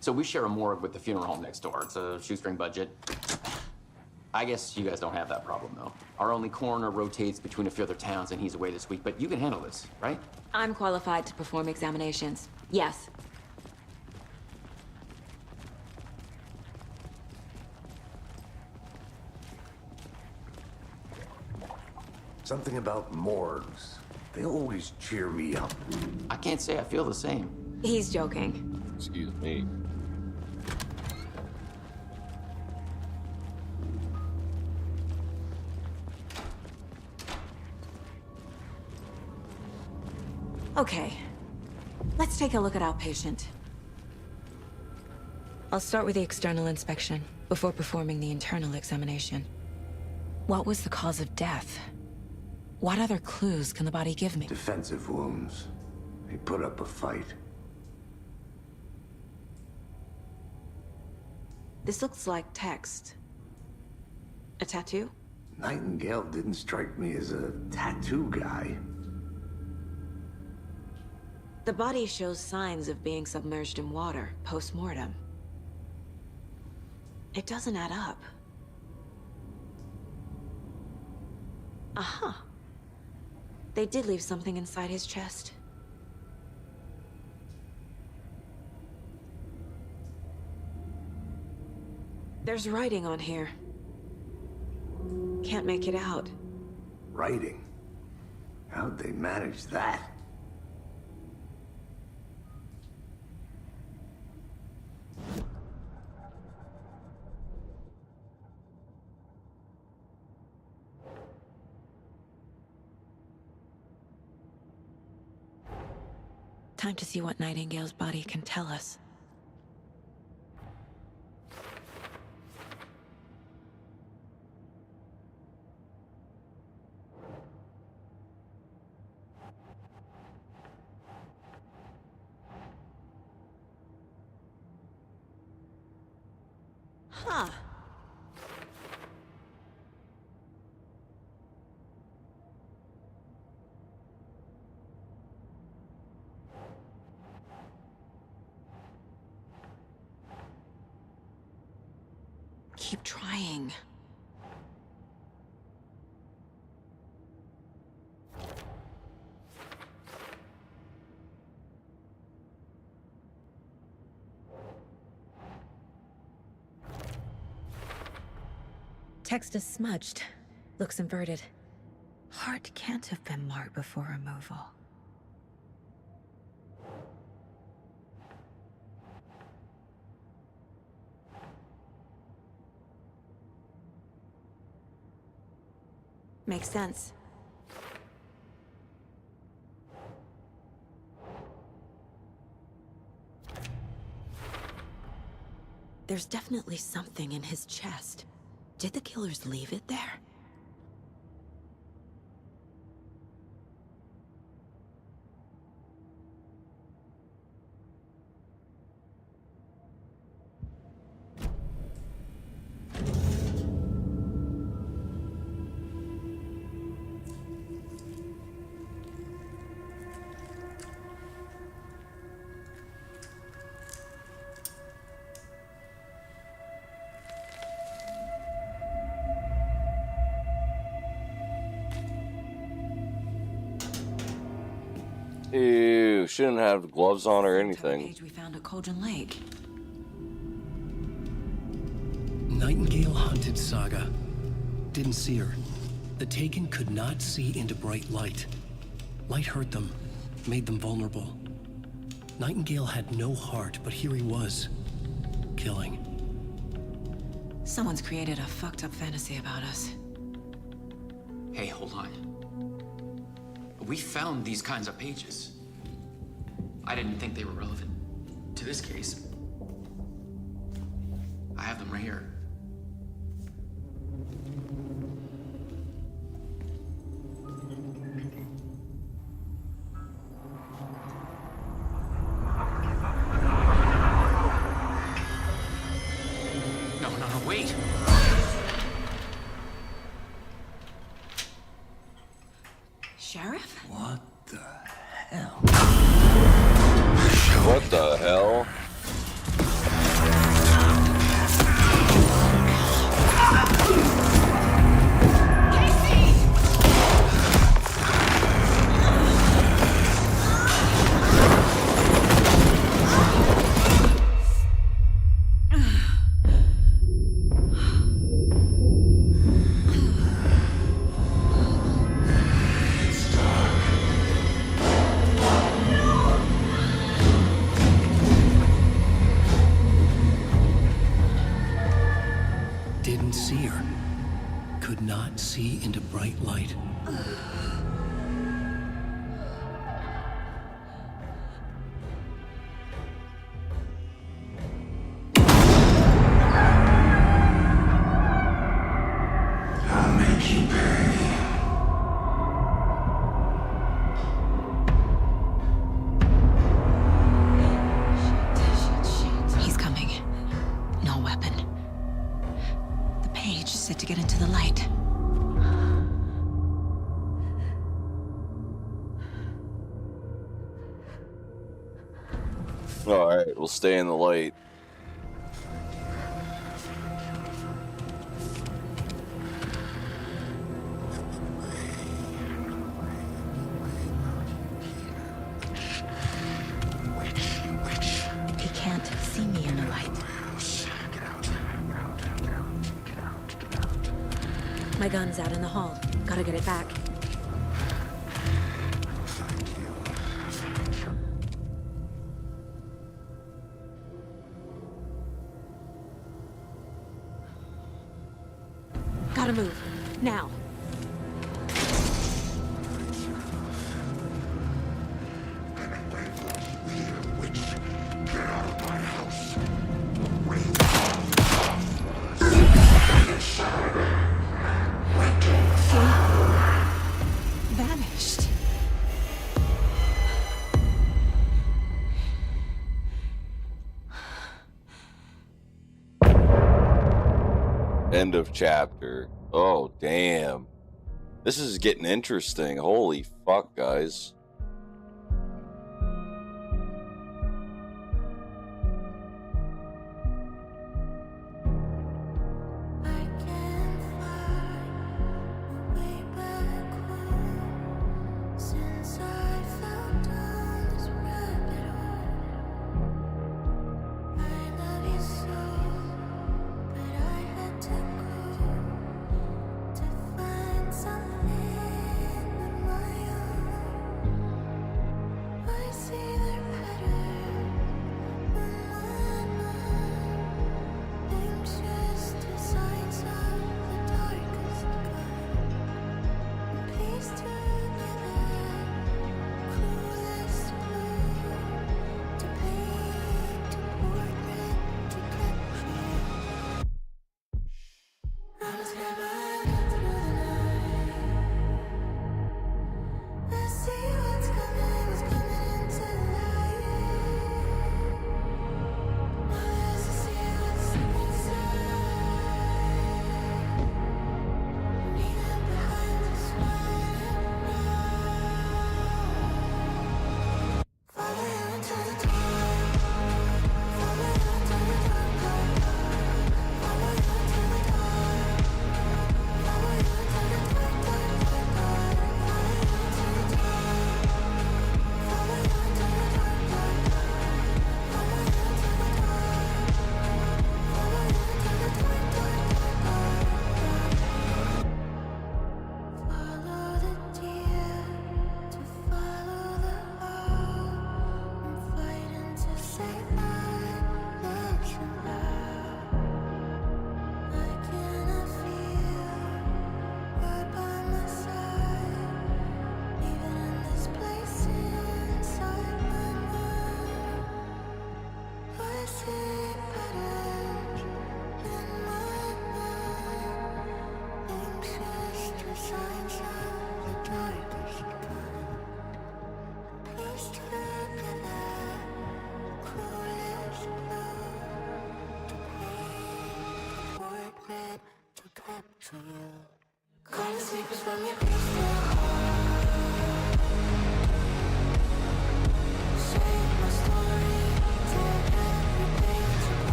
So we share a morgue with the funeral home next door. It's a shoestring budget. I guess you guys don't have that problem, though. Our only coroner rotates between a few other towns, and he's away this week, but you can handle this, right? I'm qualified to perform examinations. Yes. Something about morgues. They always cheer me up. I can't say I feel the same. He's joking. Excuse me. Okay. Let's take a look at our patient. I'll start with the external inspection before performing the internal examination. What was the cause of death? What other clues can the body give me? Defensive wounds. He put up a fight. This looks like text. A tattoo? Nightingale didn't strike me as a tattoo guy. The body shows signs of being submerged in water, post-mortem. It doesn't add up. Uh-huh. They did leave something inside his chest. There's writing on here. Can't make it out. Writing? How'd they manage that? Time to see what Nightingale's body can tell us. Huh. Keep trying. Text is smudged. Looks inverted. Heart can't have been marked before removal. Makes sense. There's definitely something in his chest. Did the killers leave it there? Ew, shouldn't have gloves on or anything. Page we found at Cauldron Lake. Nightingale hunted Saga. Didn't see her. The Taken could not see into bright light. Light hurt them, made them vulnerable. Nightingale had no heart, but here he was, killing. Someone's created a fucked up fantasy about us. Hey, hold on. We found these kinds of pages. I didn't think they were relevant to this case. I have them right here. No, wait! Sheriff? What the hell? What the hell? Didn't see her. Could not see into bright light. I'll make you pay. He's coming. No weapon. All right, we'll stay in the light. He can't see me in the light. My gun's out in the hall. Gotta get it back. Gotta move. Now. Vanished. End of chapter. Oh, damn. This is getting interesting. Holy fuck, guys.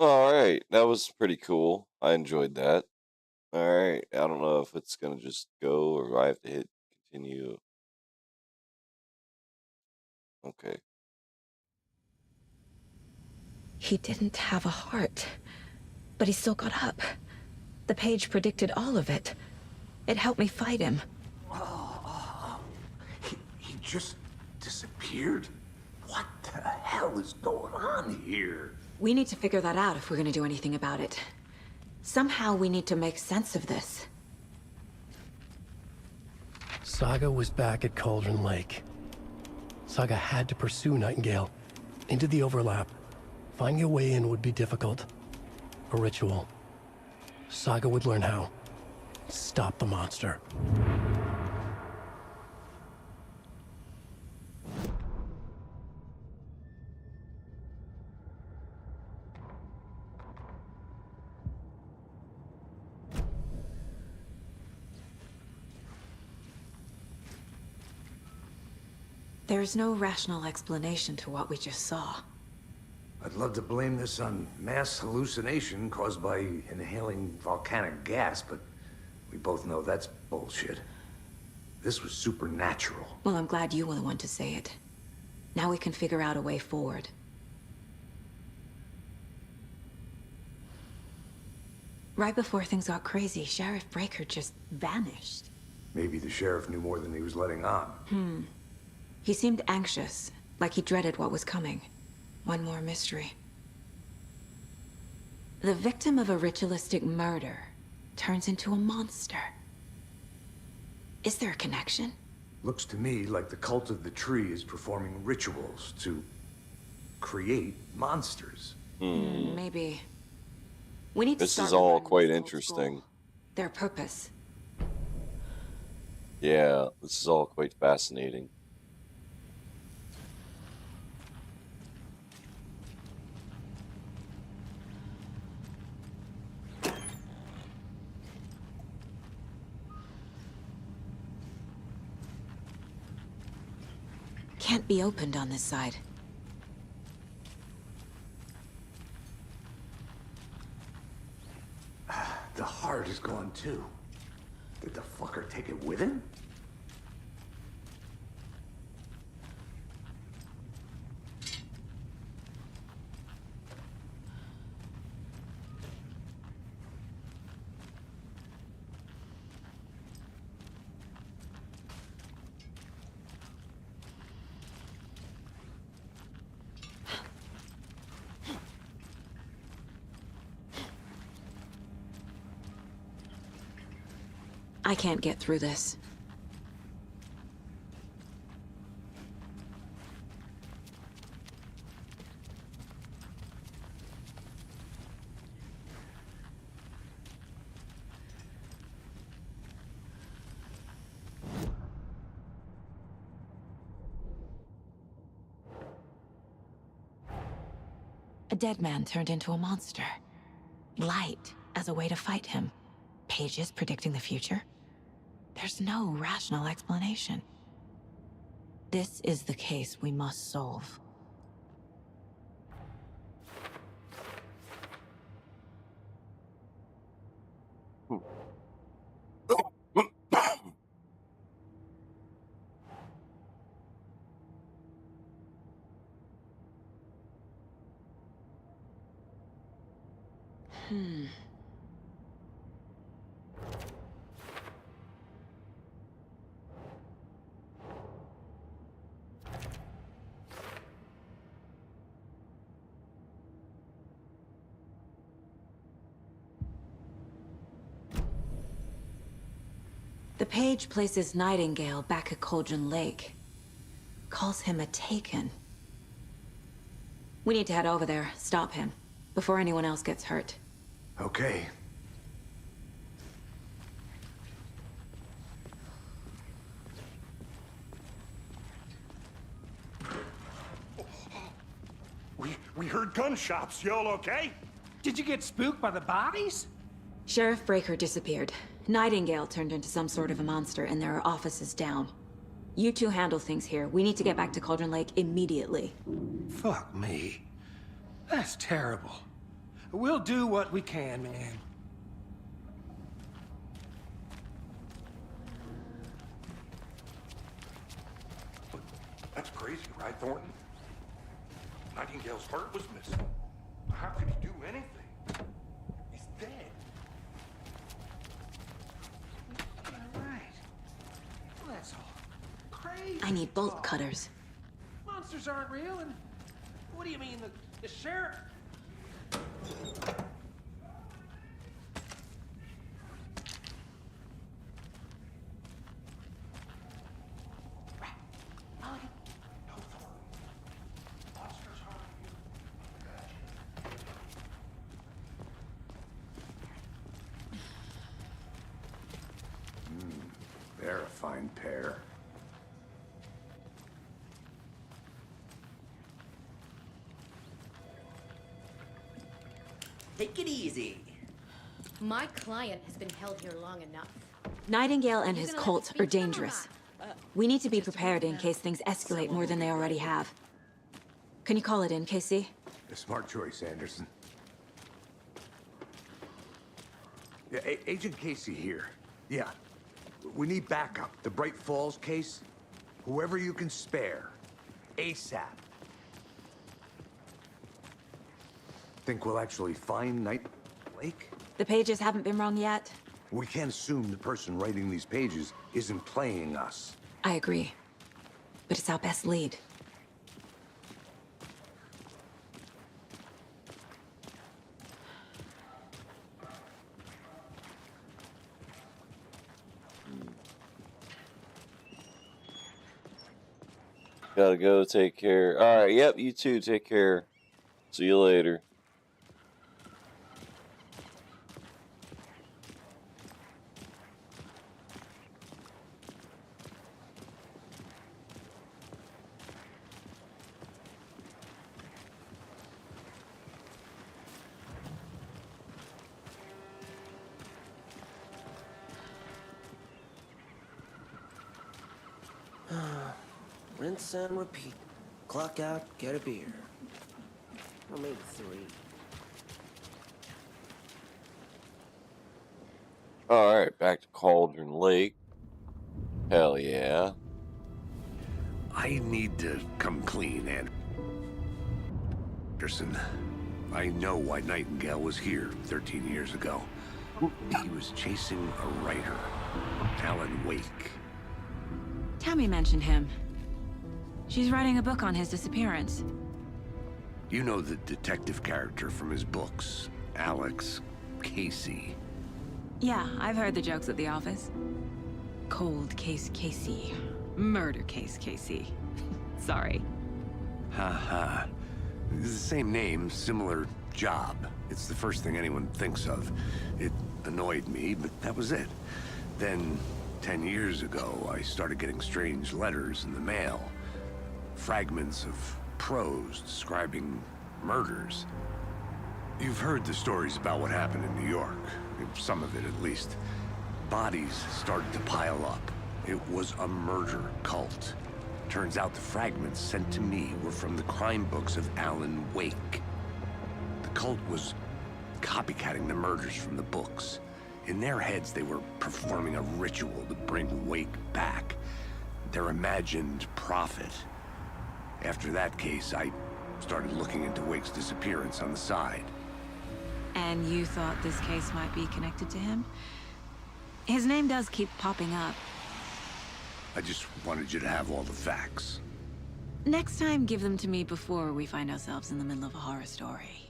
All right, that was pretty cool. I enjoyed that. All right, I don't know if it's gonna just go or I have to hit continue. Okay. He didn't have a heart, but he still got up. The page predicted all of it. It helped me fight him. He just disappeared? What the hell is going on here? We need to figure that out if we're gonna do anything about it. Somehow we need to make sense of this. Saga was back at Cauldron Lake. Saga had to pursue Nightingale into the overlap. Finding a way in would be difficult. A ritual. Saga would learn how. Stop the monster. There's no rational explanation to what we just saw. I'd love to blame this on mass hallucination caused by inhaling volcanic gas, but we both know that's bullshit. This was supernatural. Well, I'm glad you were the one to say it. Now we can figure out a way forward. Right before things got crazy, Sheriff Breaker just vanished. Maybe the sheriff knew more than he was letting on. He seemed anxious, like he dreaded what was coming. One more mystery. The victim of a ritualistic murder turns into a monster. Is there a connection? Looks to me like the cult of the tree is performing rituals to create monsters. Maybe. We need to This start is all refining quite this interesting. goal. Their purpose. Yeah, this is all quite fascinating. Can't be opened on this side. The heart is gone too. Did the fucker take it with him? I can't get through this. A dead man turned into a monster. Light as a way to fight him. Pages predicting the future? There's no rational explanation. This is the case we must solve. The page places Nightingale back at Cauldron Lake. Calls him a Taken. We need to head over there, stop him, before anyone else gets hurt. Okay. We heard gunshots. Y'all okay? Did you get spooked by the bodies? Sheriff Breaker disappeared. Nightingale turned into some sort of a monster, and there are offices down. You two handle things here. We need to get back to Cauldron Lake immediately. Fuck me. That's terrible. We'll do what we can, man. That's crazy, right, Thornton? Nightingale's heart was missing. How could he do anything? He's dead. All right. Well, that's all crazy. I need bolt cutters. Monsters aren't real, and what do you mean, the sheriff? They're a fine pair. Take it easy. My client has been held here long enough. Nightingale and his cult are dangerous. We need to be prepared in case things escalate more than they already have. Can you call it in, KC? A smart choice, Anderson. Yeah, Agent Casey here. Yeah. We need backup. The Bright Falls case? Whoever you can spare. ASAP. Think we'll actually find Night Lake? The pages haven't been wrong yet. We can't assume the person writing these pages isn't playing us. I agree. But it's our best lead. Gotta go, take care. Alright, yep, you too, take care. See you later. Rinse and repeat. Clock out, get a beer. Or maybe 3. Alright, back to Cauldron Lake. Hell yeah. I need to come clean, Anderson. I know why Nightingale was here 13 years ago. He was chasing a writer, Alan Wake. Tammy mentioned him. She's writing a book on his disappearance. You know the detective character from his books, Alex Casey. Yeah, I've heard the jokes at the office. Cold case Casey. Murder case Casey. Sorry. Ha. It's the same name, similar job. It's the first thing anyone thinks of. It annoyed me, but that was it. Then, 10 years ago, I started getting strange letters in the mail. Fragments of prose describing murders. You've heard the stories about what happened in New York. Some of it, at least. Bodies started to pile up. It was a murder cult. Turns out the fragments sent to me were from the crime books of Alan Wake. The cult was copycatting the murders from the books. In their heads, they were performing a ritual to bring Wake back. Their imagined prophet. After that case, I started looking into Wake's disappearance on the side. And you thought this case might be connected to him? His name does keep popping up. I just wanted you to have all the facts. Next time, give them to me before we find ourselves in the middle of a horror story.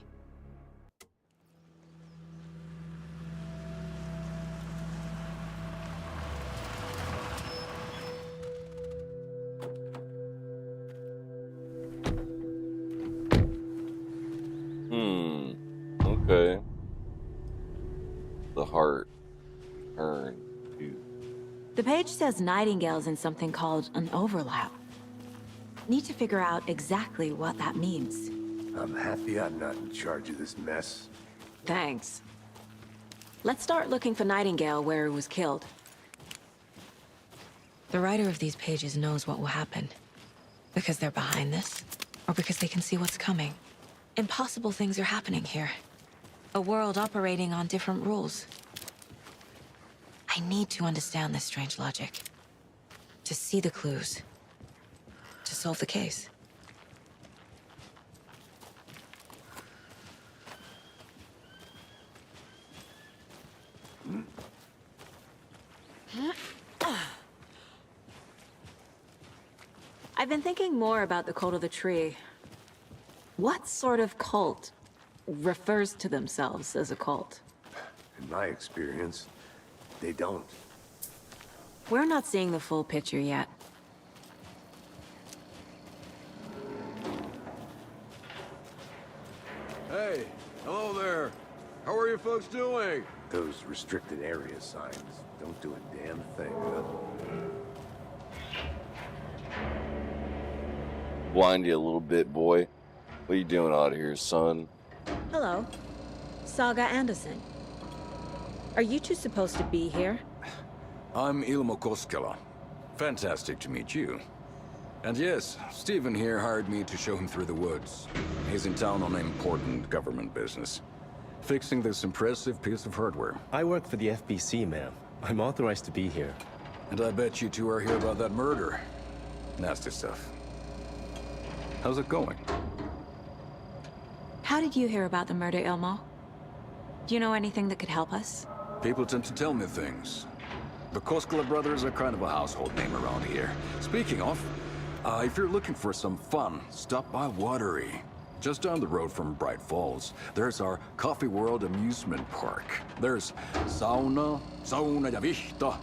Okay. The heart turn to... The page says Nightingale's in something called an overlap. Need to figure out exactly what that means. I'm happy I'm not in charge of this mess. Thanks. Let's start looking for Nightingale where he was killed. The writer of these pages knows what will happen. Because they're behind this, or because they can see what's coming. Impossible things are happening here. A world operating on different rules. I need to understand this strange logic. To see the clues. To solve the case. I've been thinking more about the cult of the tree. What sort of cult refers to themselves as a cult? In my experience, they don't. We're not seeing the full picture yet. Hey, hello there. How are you folks doing? Those restricted area signs don't do a damn thing, huh? Blind you a little bit, boy. What are you doing out here, son? Hello. Saga Anderson. Are you two supposed to be here? I'm Ilmo Koskela. Fantastic to meet you. And yes, Stephen here hired me to show him through the woods. He's in town on important government business, fixing this impressive piece of hardware. I work for the FBC, ma'am. I'm authorized to be here. And I bet you two are here about that murder. Nasty stuff. How's it going? How did you hear about the murder, Ilmo? Do you know anything that could help us? People tend to tell me things. The Koskela brothers are kind of a household name around here. Speaking of, if you're looking for some fun, stop by Watery. Just down the road from Bright Falls, there's our Coffee World amusement park. There's sauna ja vihta.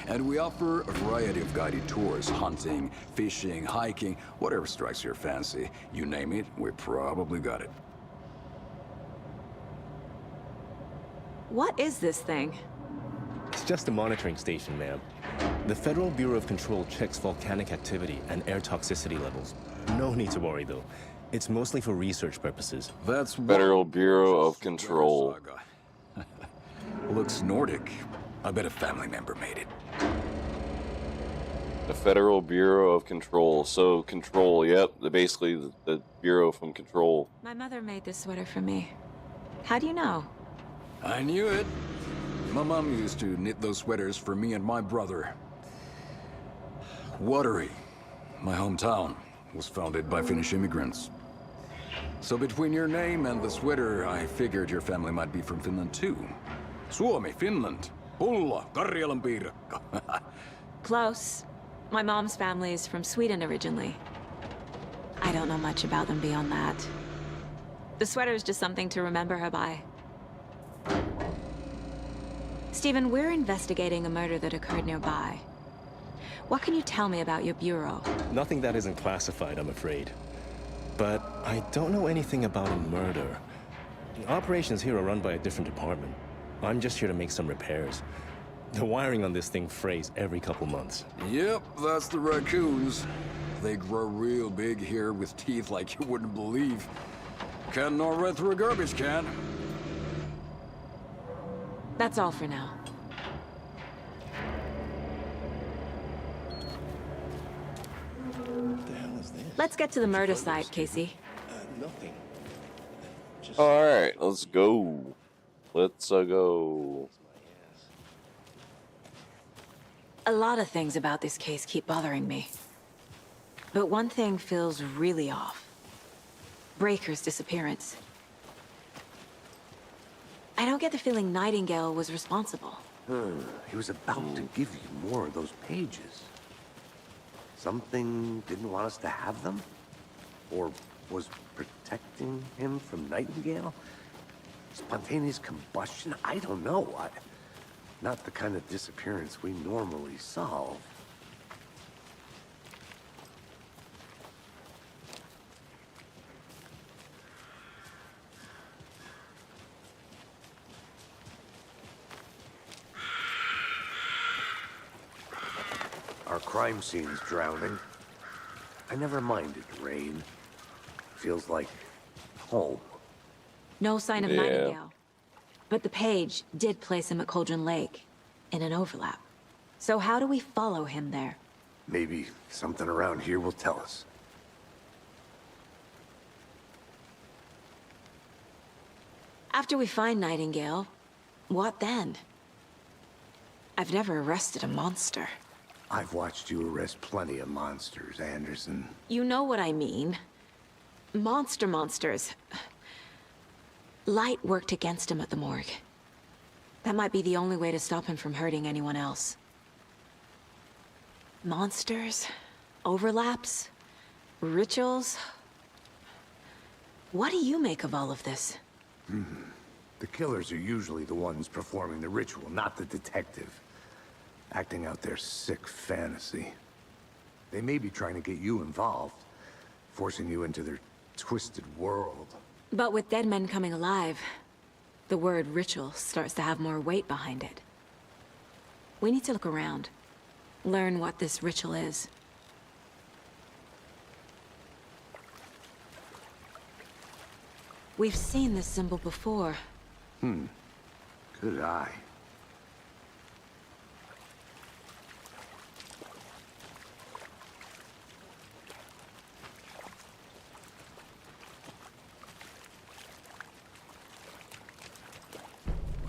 And we offer a variety of guided tours, hunting, fishing, hiking, whatever strikes your fancy. You name it, we probably got it. What is this thing? It's just a monitoring station, ma'am. The Federal Bureau of Control checks volcanic activity and air toxicity levels. No need to worry, though. It's mostly for research purposes. That's Federal Bureau of Control. Looks Nordic. I bet a family member made it. The Federal Bureau of Control. So, Control, yep. Basically, the Bureau from Control. My mother made this sweater for me. How do you know? I knew it. My mom used to knit those sweaters for me and my brother. Watery, my hometown, was founded by Finnish immigrants. So between your name and the sweater, I figured your family might be from Finland too. Suomi, Finland. Pulla, Karjalan piirakka. Close. My mom's family is from Sweden originally. I don't know much about them beyond that. The sweater is just something to remember her by. Stephen, we're investigating a murder that occurred nearby. What can you tell me about your bureau? Nothing that isn't classified, I'm afraid. But I don't know anything about a murder. The operations here are run by a different department. I'm just here to make some repairs. The wiring on this thing frays every couple months. Yep, that's the raccoons. They grow real big here with teeth like you wouldn't believe. Can't know right through a garbage can. That's all for now. What the hell is this? Let's get to the murder site, Casey. Nothing. Alright, let's go. Let's go. A lot of things about this case keep bothering me. But one thing feels really off. Breaker's disappearance. I don't get the feeling Nightingale was responsible. He was about to give you more of those pages. Something didn't want us to have them? Or was protecting him from Nightingale? Spontaneous combustion? I don't know. Not the kind of disappearance we normally solve. Our crime scene's drowning. I never minded rain. Feels like home. No sign of Yeah. Nightingale. But the page did place him at Cauldron Lake, in an overlap. So how do we follow him there? Maybe something around here will tell us. After we find Nightingale, what then? I've never arrested a monster. I've watched you arrest plenty of monsters, Anderson. You know what I mean. Monsters. Light worked against him at the morgue. That might be the only way to stop him from hurting anyone else. Monsters? Overlaps? Rituals? What do you make of all of this? The killers are usually the ones performing the ritual, not the detective. Acting out their sick fantasy. They may be trying to get you involved, forcing you into their twisted world. But with dead men coming alive, the word ritual starts to have more weight behind it. We need to look around. Learn what this ritual is. We've seen this symbol before. Good eye.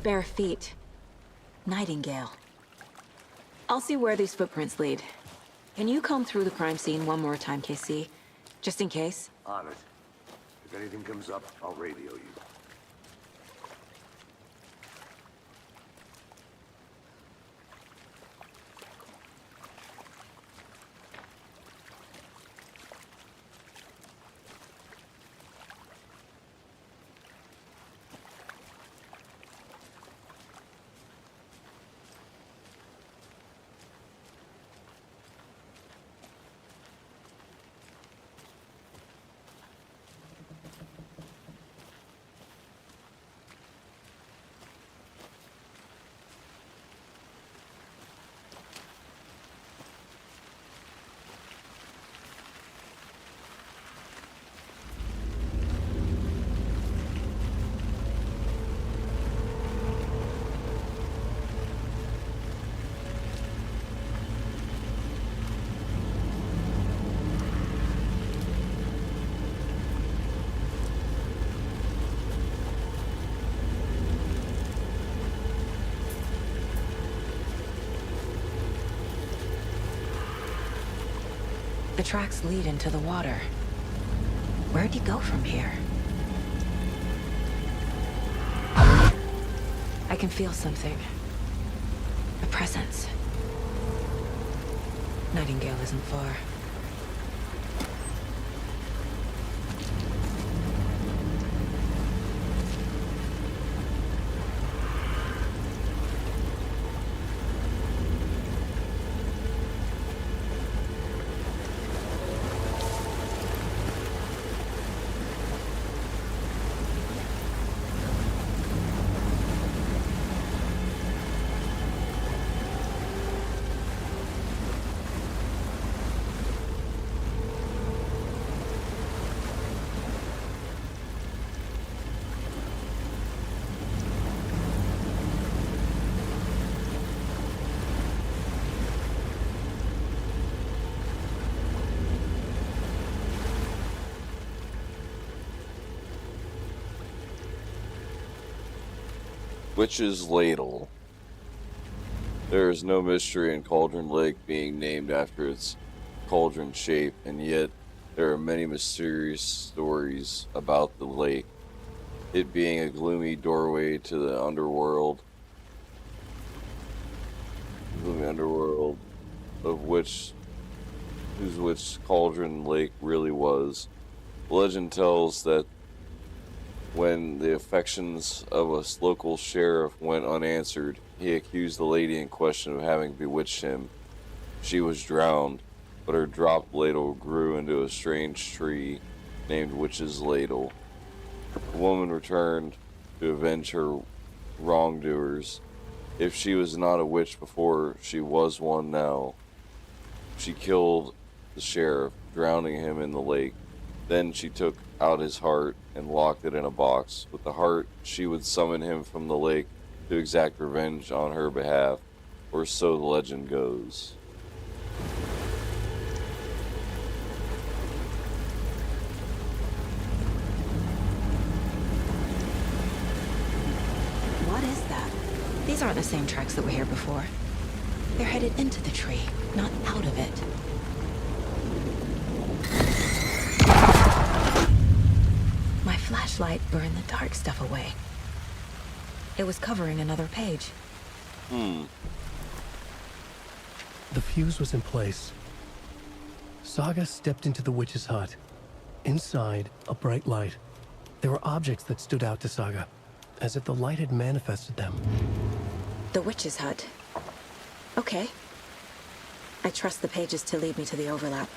Bare feet. Nightingale. I'll see where these footprints lead. Can you comb through the crime scene one more time, KC? Just in case? On it. If anything comes up, I'll radio you. The tracks lead into the water. Where'd you go from here? I can feel something. A presence. Nightingale isn't far. Witch's Ladle. There is no mystery in Cauldron Lake being named after its cauldron shape, and yet there are many mysterious stories about the lake. It being a gloomy doorway to the underworld, of which Cauldron Lake really was. Legend tells that when the affections of a local sheriff went unanswered, he accused the lady in question of having bewitched him. She was drowned, but her dropped ladle grew into a strange tree named Witch's Ladle. The woman returned to avenge her wrongdoers. If she was not a witch before, she was one now. She killed the sheriff, drowning him in the lake. Then she took out his heart and locked it in a box. With the heart, she would summon him from the lake to exact revenge on her behalf, or so the legend goes. What is that? These aren't the same tracks that were here before. They're headed into the tree, not out of it. My flashlight burned the dark stuff away. It was covering another page. The fuse was in place. Saga stepped into the witch's hut. Inside, a bright light. There were objects that stood out to Saga, as if the light had manifested them. The witch's hut. Okay. I trust the pages to lead me to the overlap.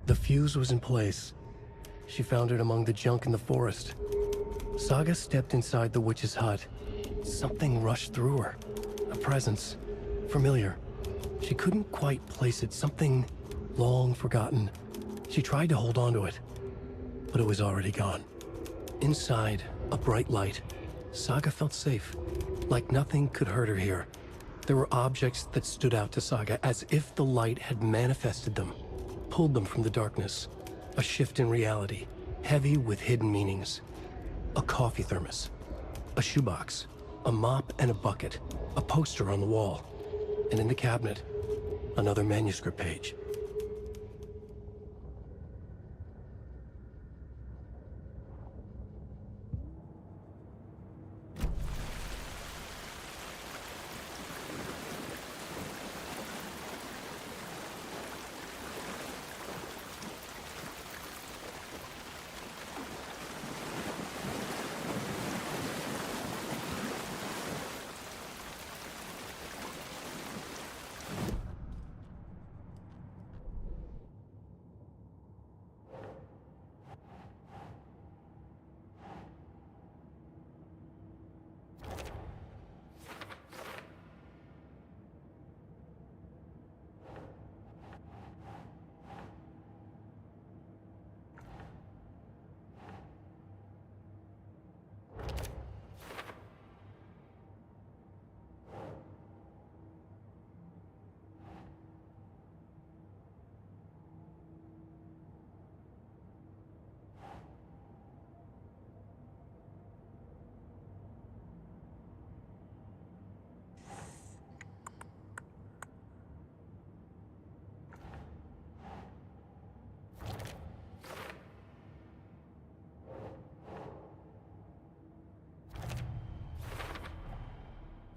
The fuse was in place. She found it among the junk in the forest. Saga stepped inside the witch's hut. Something rushed through her. A presence. Familiar. She couldn't quite place it. Something long forgotten. She tried to hold on to it, but it was already gone. Inside, a bright light. Saga felt safe. Like nothing could hurt her here. There were objects that stood out to Saga as if the light had manifested them. Pulled them from the darkness. A shift in reality, heavy with hidden meanings. A coffee thermos, a shoebox, a mop and a bucket, a poster on the wall, and in the cabinet, another manuscript page.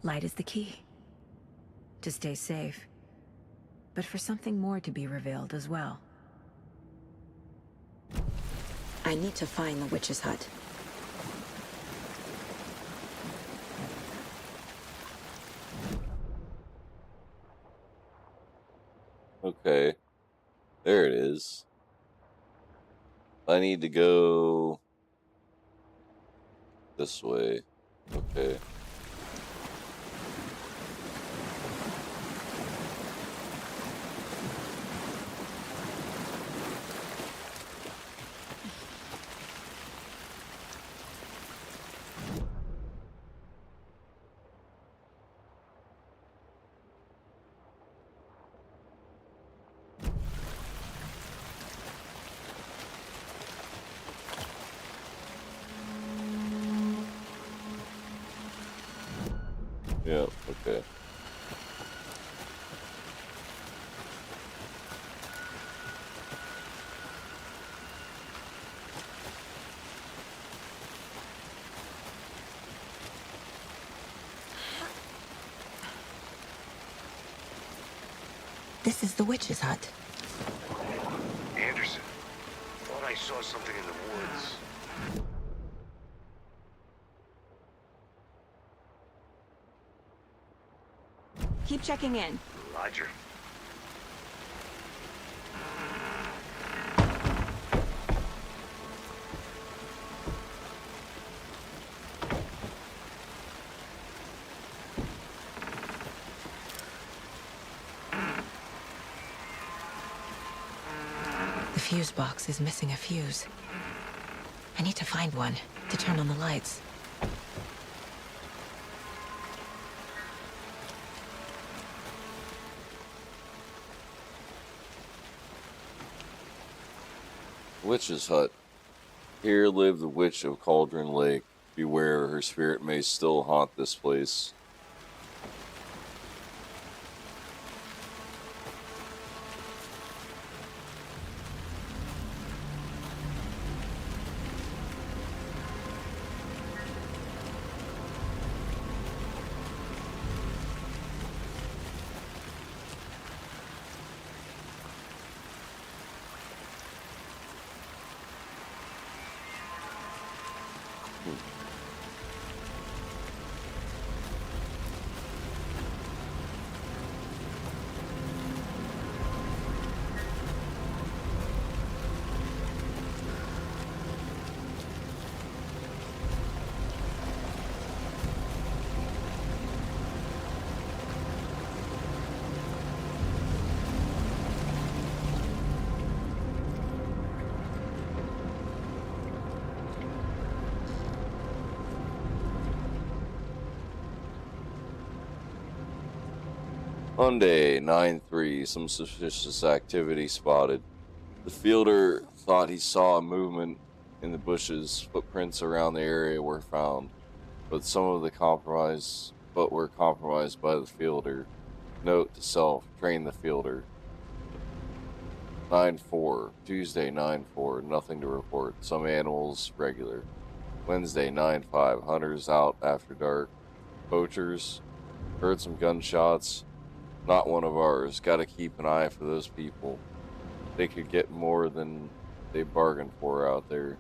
Light is the key. To stay safe. But for something more to be revealed as well. I need to find the witch's hut. Okay. There it is. I need to go this way. Okay. Yeah, okay. This is the witch's hut. Anderson, thought I saw something in the woods. Keep checking in. Roger. The fuse box is missing a fuse. I need to find one to turn on the lights. Witch's hut. Here lived the witch of Cauldron Lake. Beware, her spirit may still haunt this place. Monday, 9/3. Some suspicious activity spotted. The fielder thought he saw a movement in the bushes. Footprints around the area were found, but were compromised by the fielder. Note to self: train the fielder. 9/4. Tuesday, 9/4. Nothing to report. Some animals regular. Wednesday, 9/5. Hunters out after dark. Poachers. Heard some gunshots. Not one of ours. Gotta keep an eye for those people. They could get more than they bargained for out there.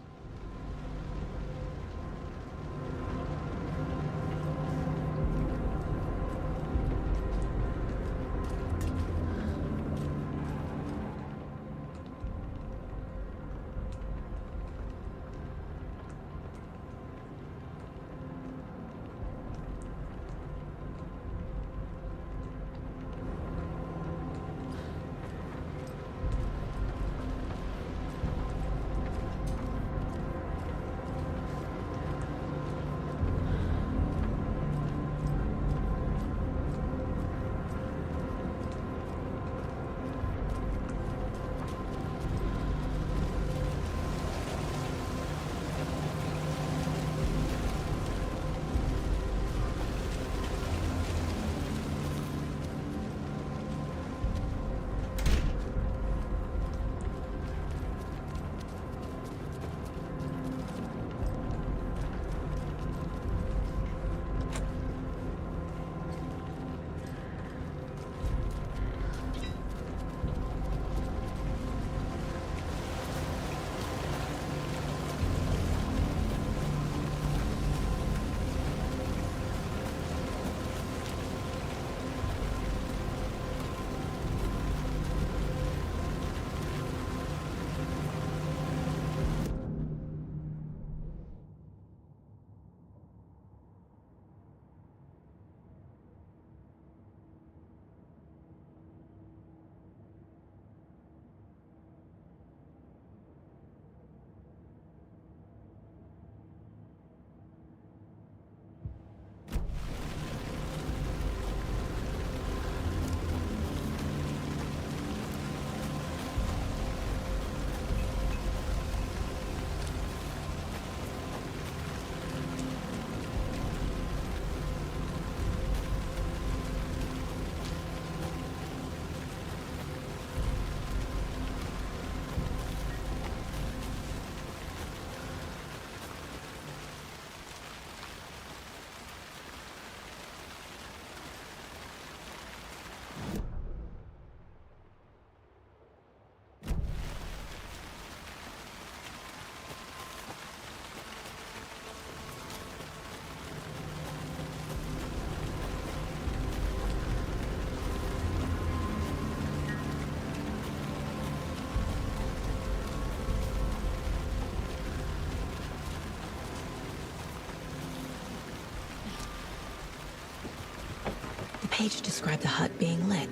The page described the hut being lit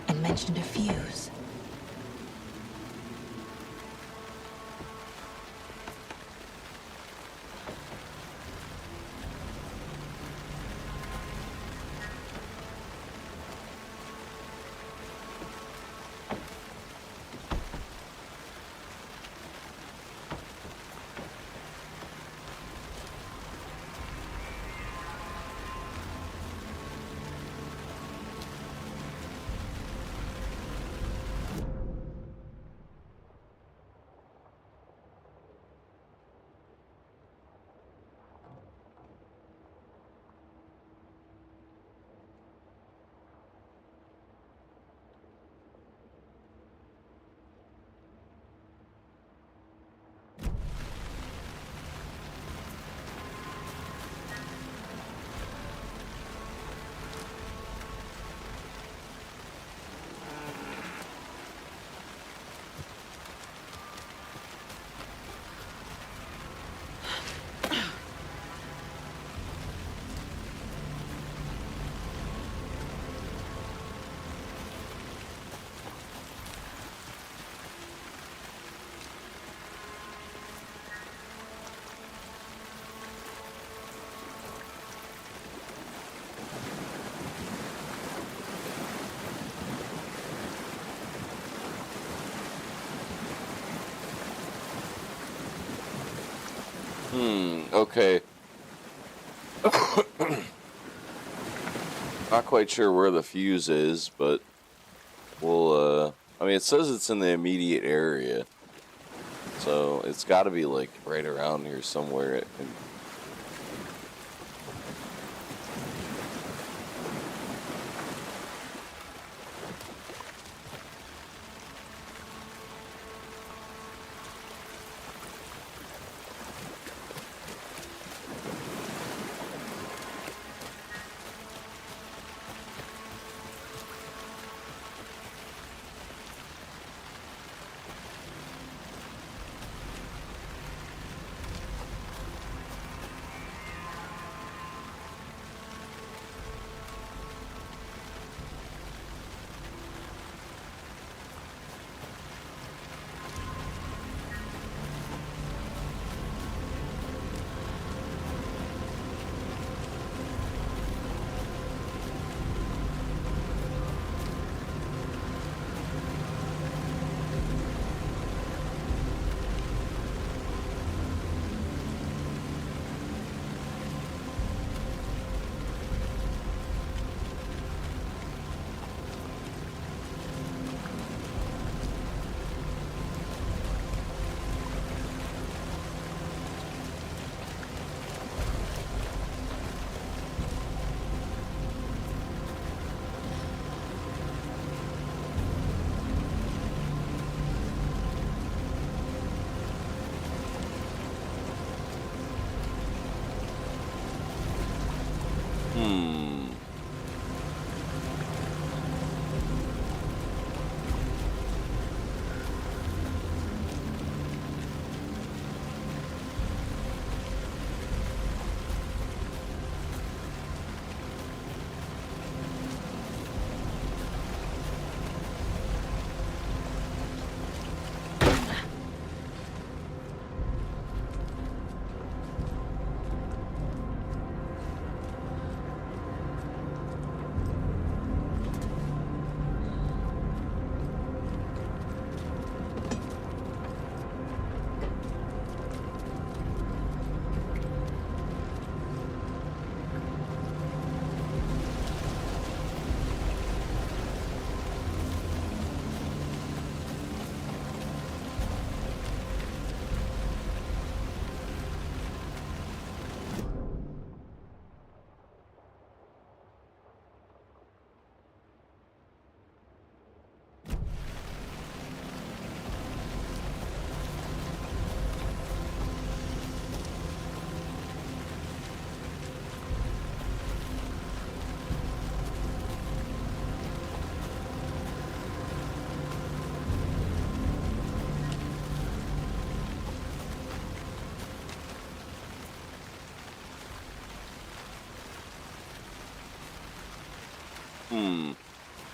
and mentioned a fuse. Okay. Not quite sure where the fuse is, but we'll, I mean, it says it's in the immediate area. So it's got to be, like, right around here somewhere. It can...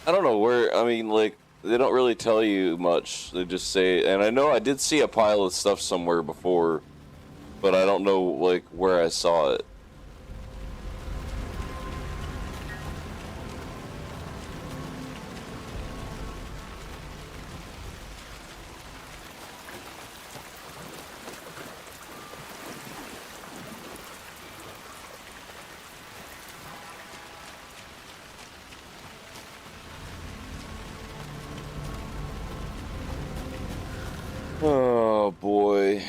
I don't know where, I mean, like, they don't really tell you much. They just say, and I know I did see a pile of stuff somewhere before, but I don't know, like, where I saw it. Oh boy.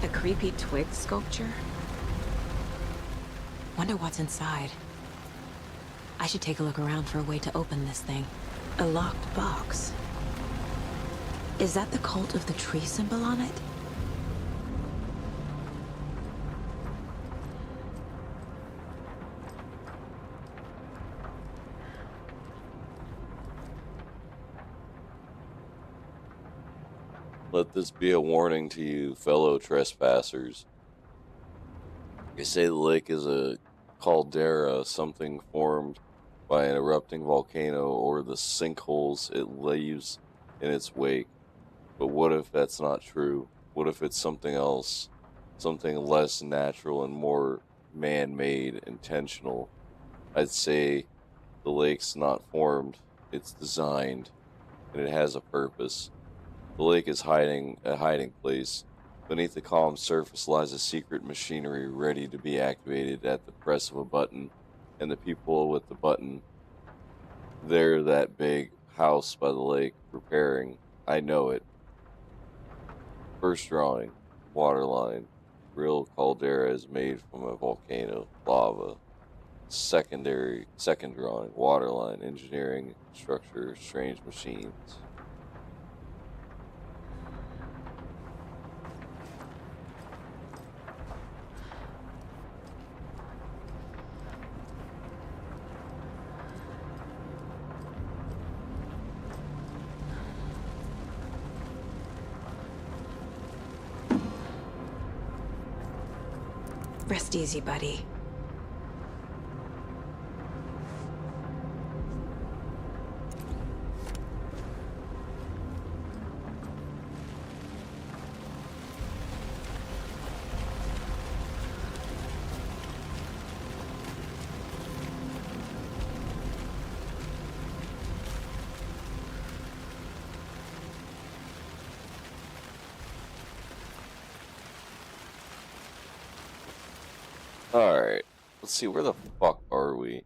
A creepy twig sculpture? Wonder what's inside. I should take a look around for a way to open this thing. A locked box. Is that the cult of the tree symbol on it? Let this be a warning to you, fellow trespassers. They say the lake is a caldera, something formed by an erupting volcano or the sinkholes it leaves in its wake. But what if that's not true? What if it's something else? Something less natural and more man-made, intentional? I'd say the lake's not formed, it's designed, and it has a purpose. The lake is a hiding place. Beneath the calm surface lies a secret machinery ready to be activated at the press of a button, and the people with the button, they're that big house by the lake, preparing. I know it. First drawing, waterline. Real caldera is made from a volcano, lava. Second drawing, waterline, engineering, structure, strange machines. Rest easy, buddy. Alright, let's see, where the fuck are we?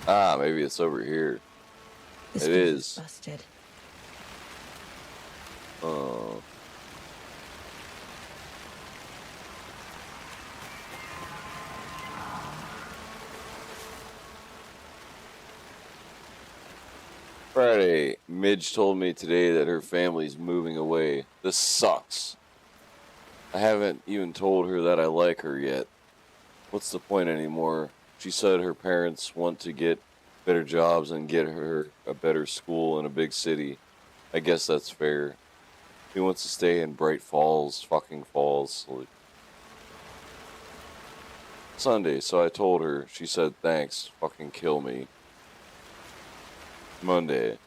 Ah, maybe it's over here. This It fuse is. busted. Oh. Friday, Midge told me today that her family's moving away. This sucks. I haven't even told her that I like her yet. What's the point anymore? She said her parents want to get better jobs and get her a better school in a big city. I guess that's fair. He wants to stay in Bright Falls, fucking Falls. Sunday, so I told her. She said thanks, fucking kill me. Monday.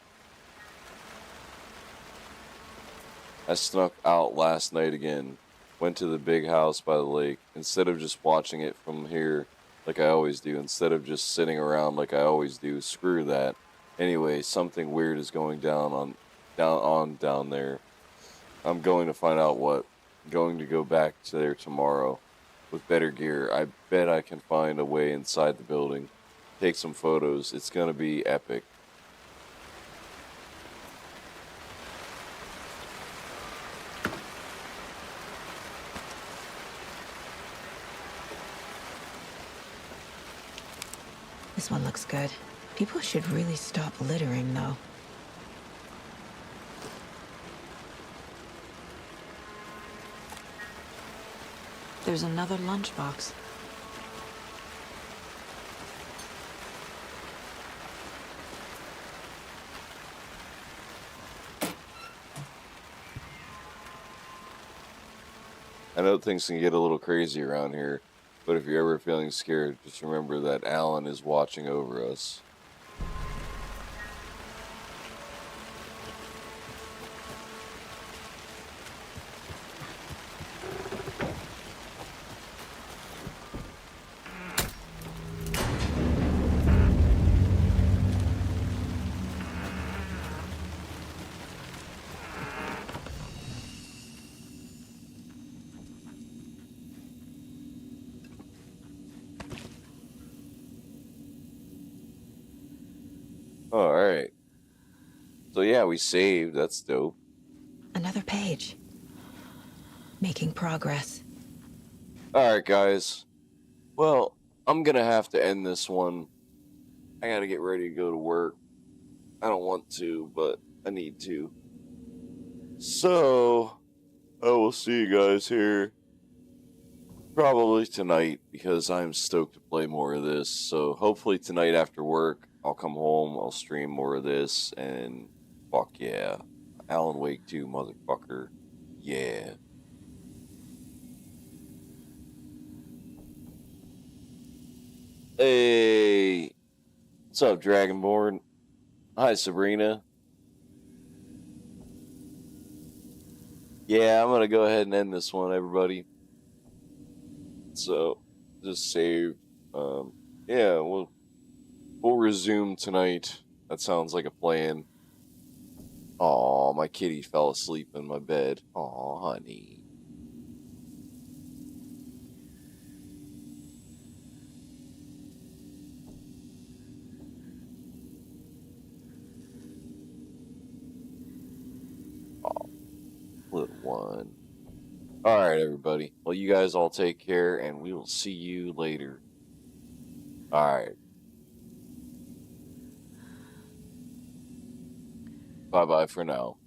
I snuck out last night again. Went to the big house by the lake. Instead of just watching it from here like I always do, instead of just sitting around like I always do, screw that. Anyway, something weird is going down there. I'm going to find out what. I'm going to go back to there tomorrow with better gear. I bet I can find a way inside the building. Take some photos. It's going to be epic. This one looks good. People should really stop littering, though. There's another lunchbox. I know things can get a little crazy around here, but if you're ever feeling scared, just remember that Alan is watching over us. All right. So yeah, we saved. That's dope. Another page. Making progress. All right, guys. Well, I'm going to have to end this one. I got to get ready to go to work. I don't want to, but I need to. So, I will see you guys here probably tonight because I'm stoked to play more of this. So, hopefully tonight after work, I'll come home, I'll stream more of this, and fuck yeah. Alan Wake 2, motherfucker. Yeah. Hey. What's up, Dragonborn? Hi, Sabrina. Yeah, I'm going to go ahead and end this one, everybody. So, just save. Yeah, we'll resume tonight. That sounds like a plan. Aw, my kitty fell asleep in my bed. Aw, honey. Aw, little one. Alright, everybody. Well, you guys all take care, and we will see you later. Alright. Bye-bye for now.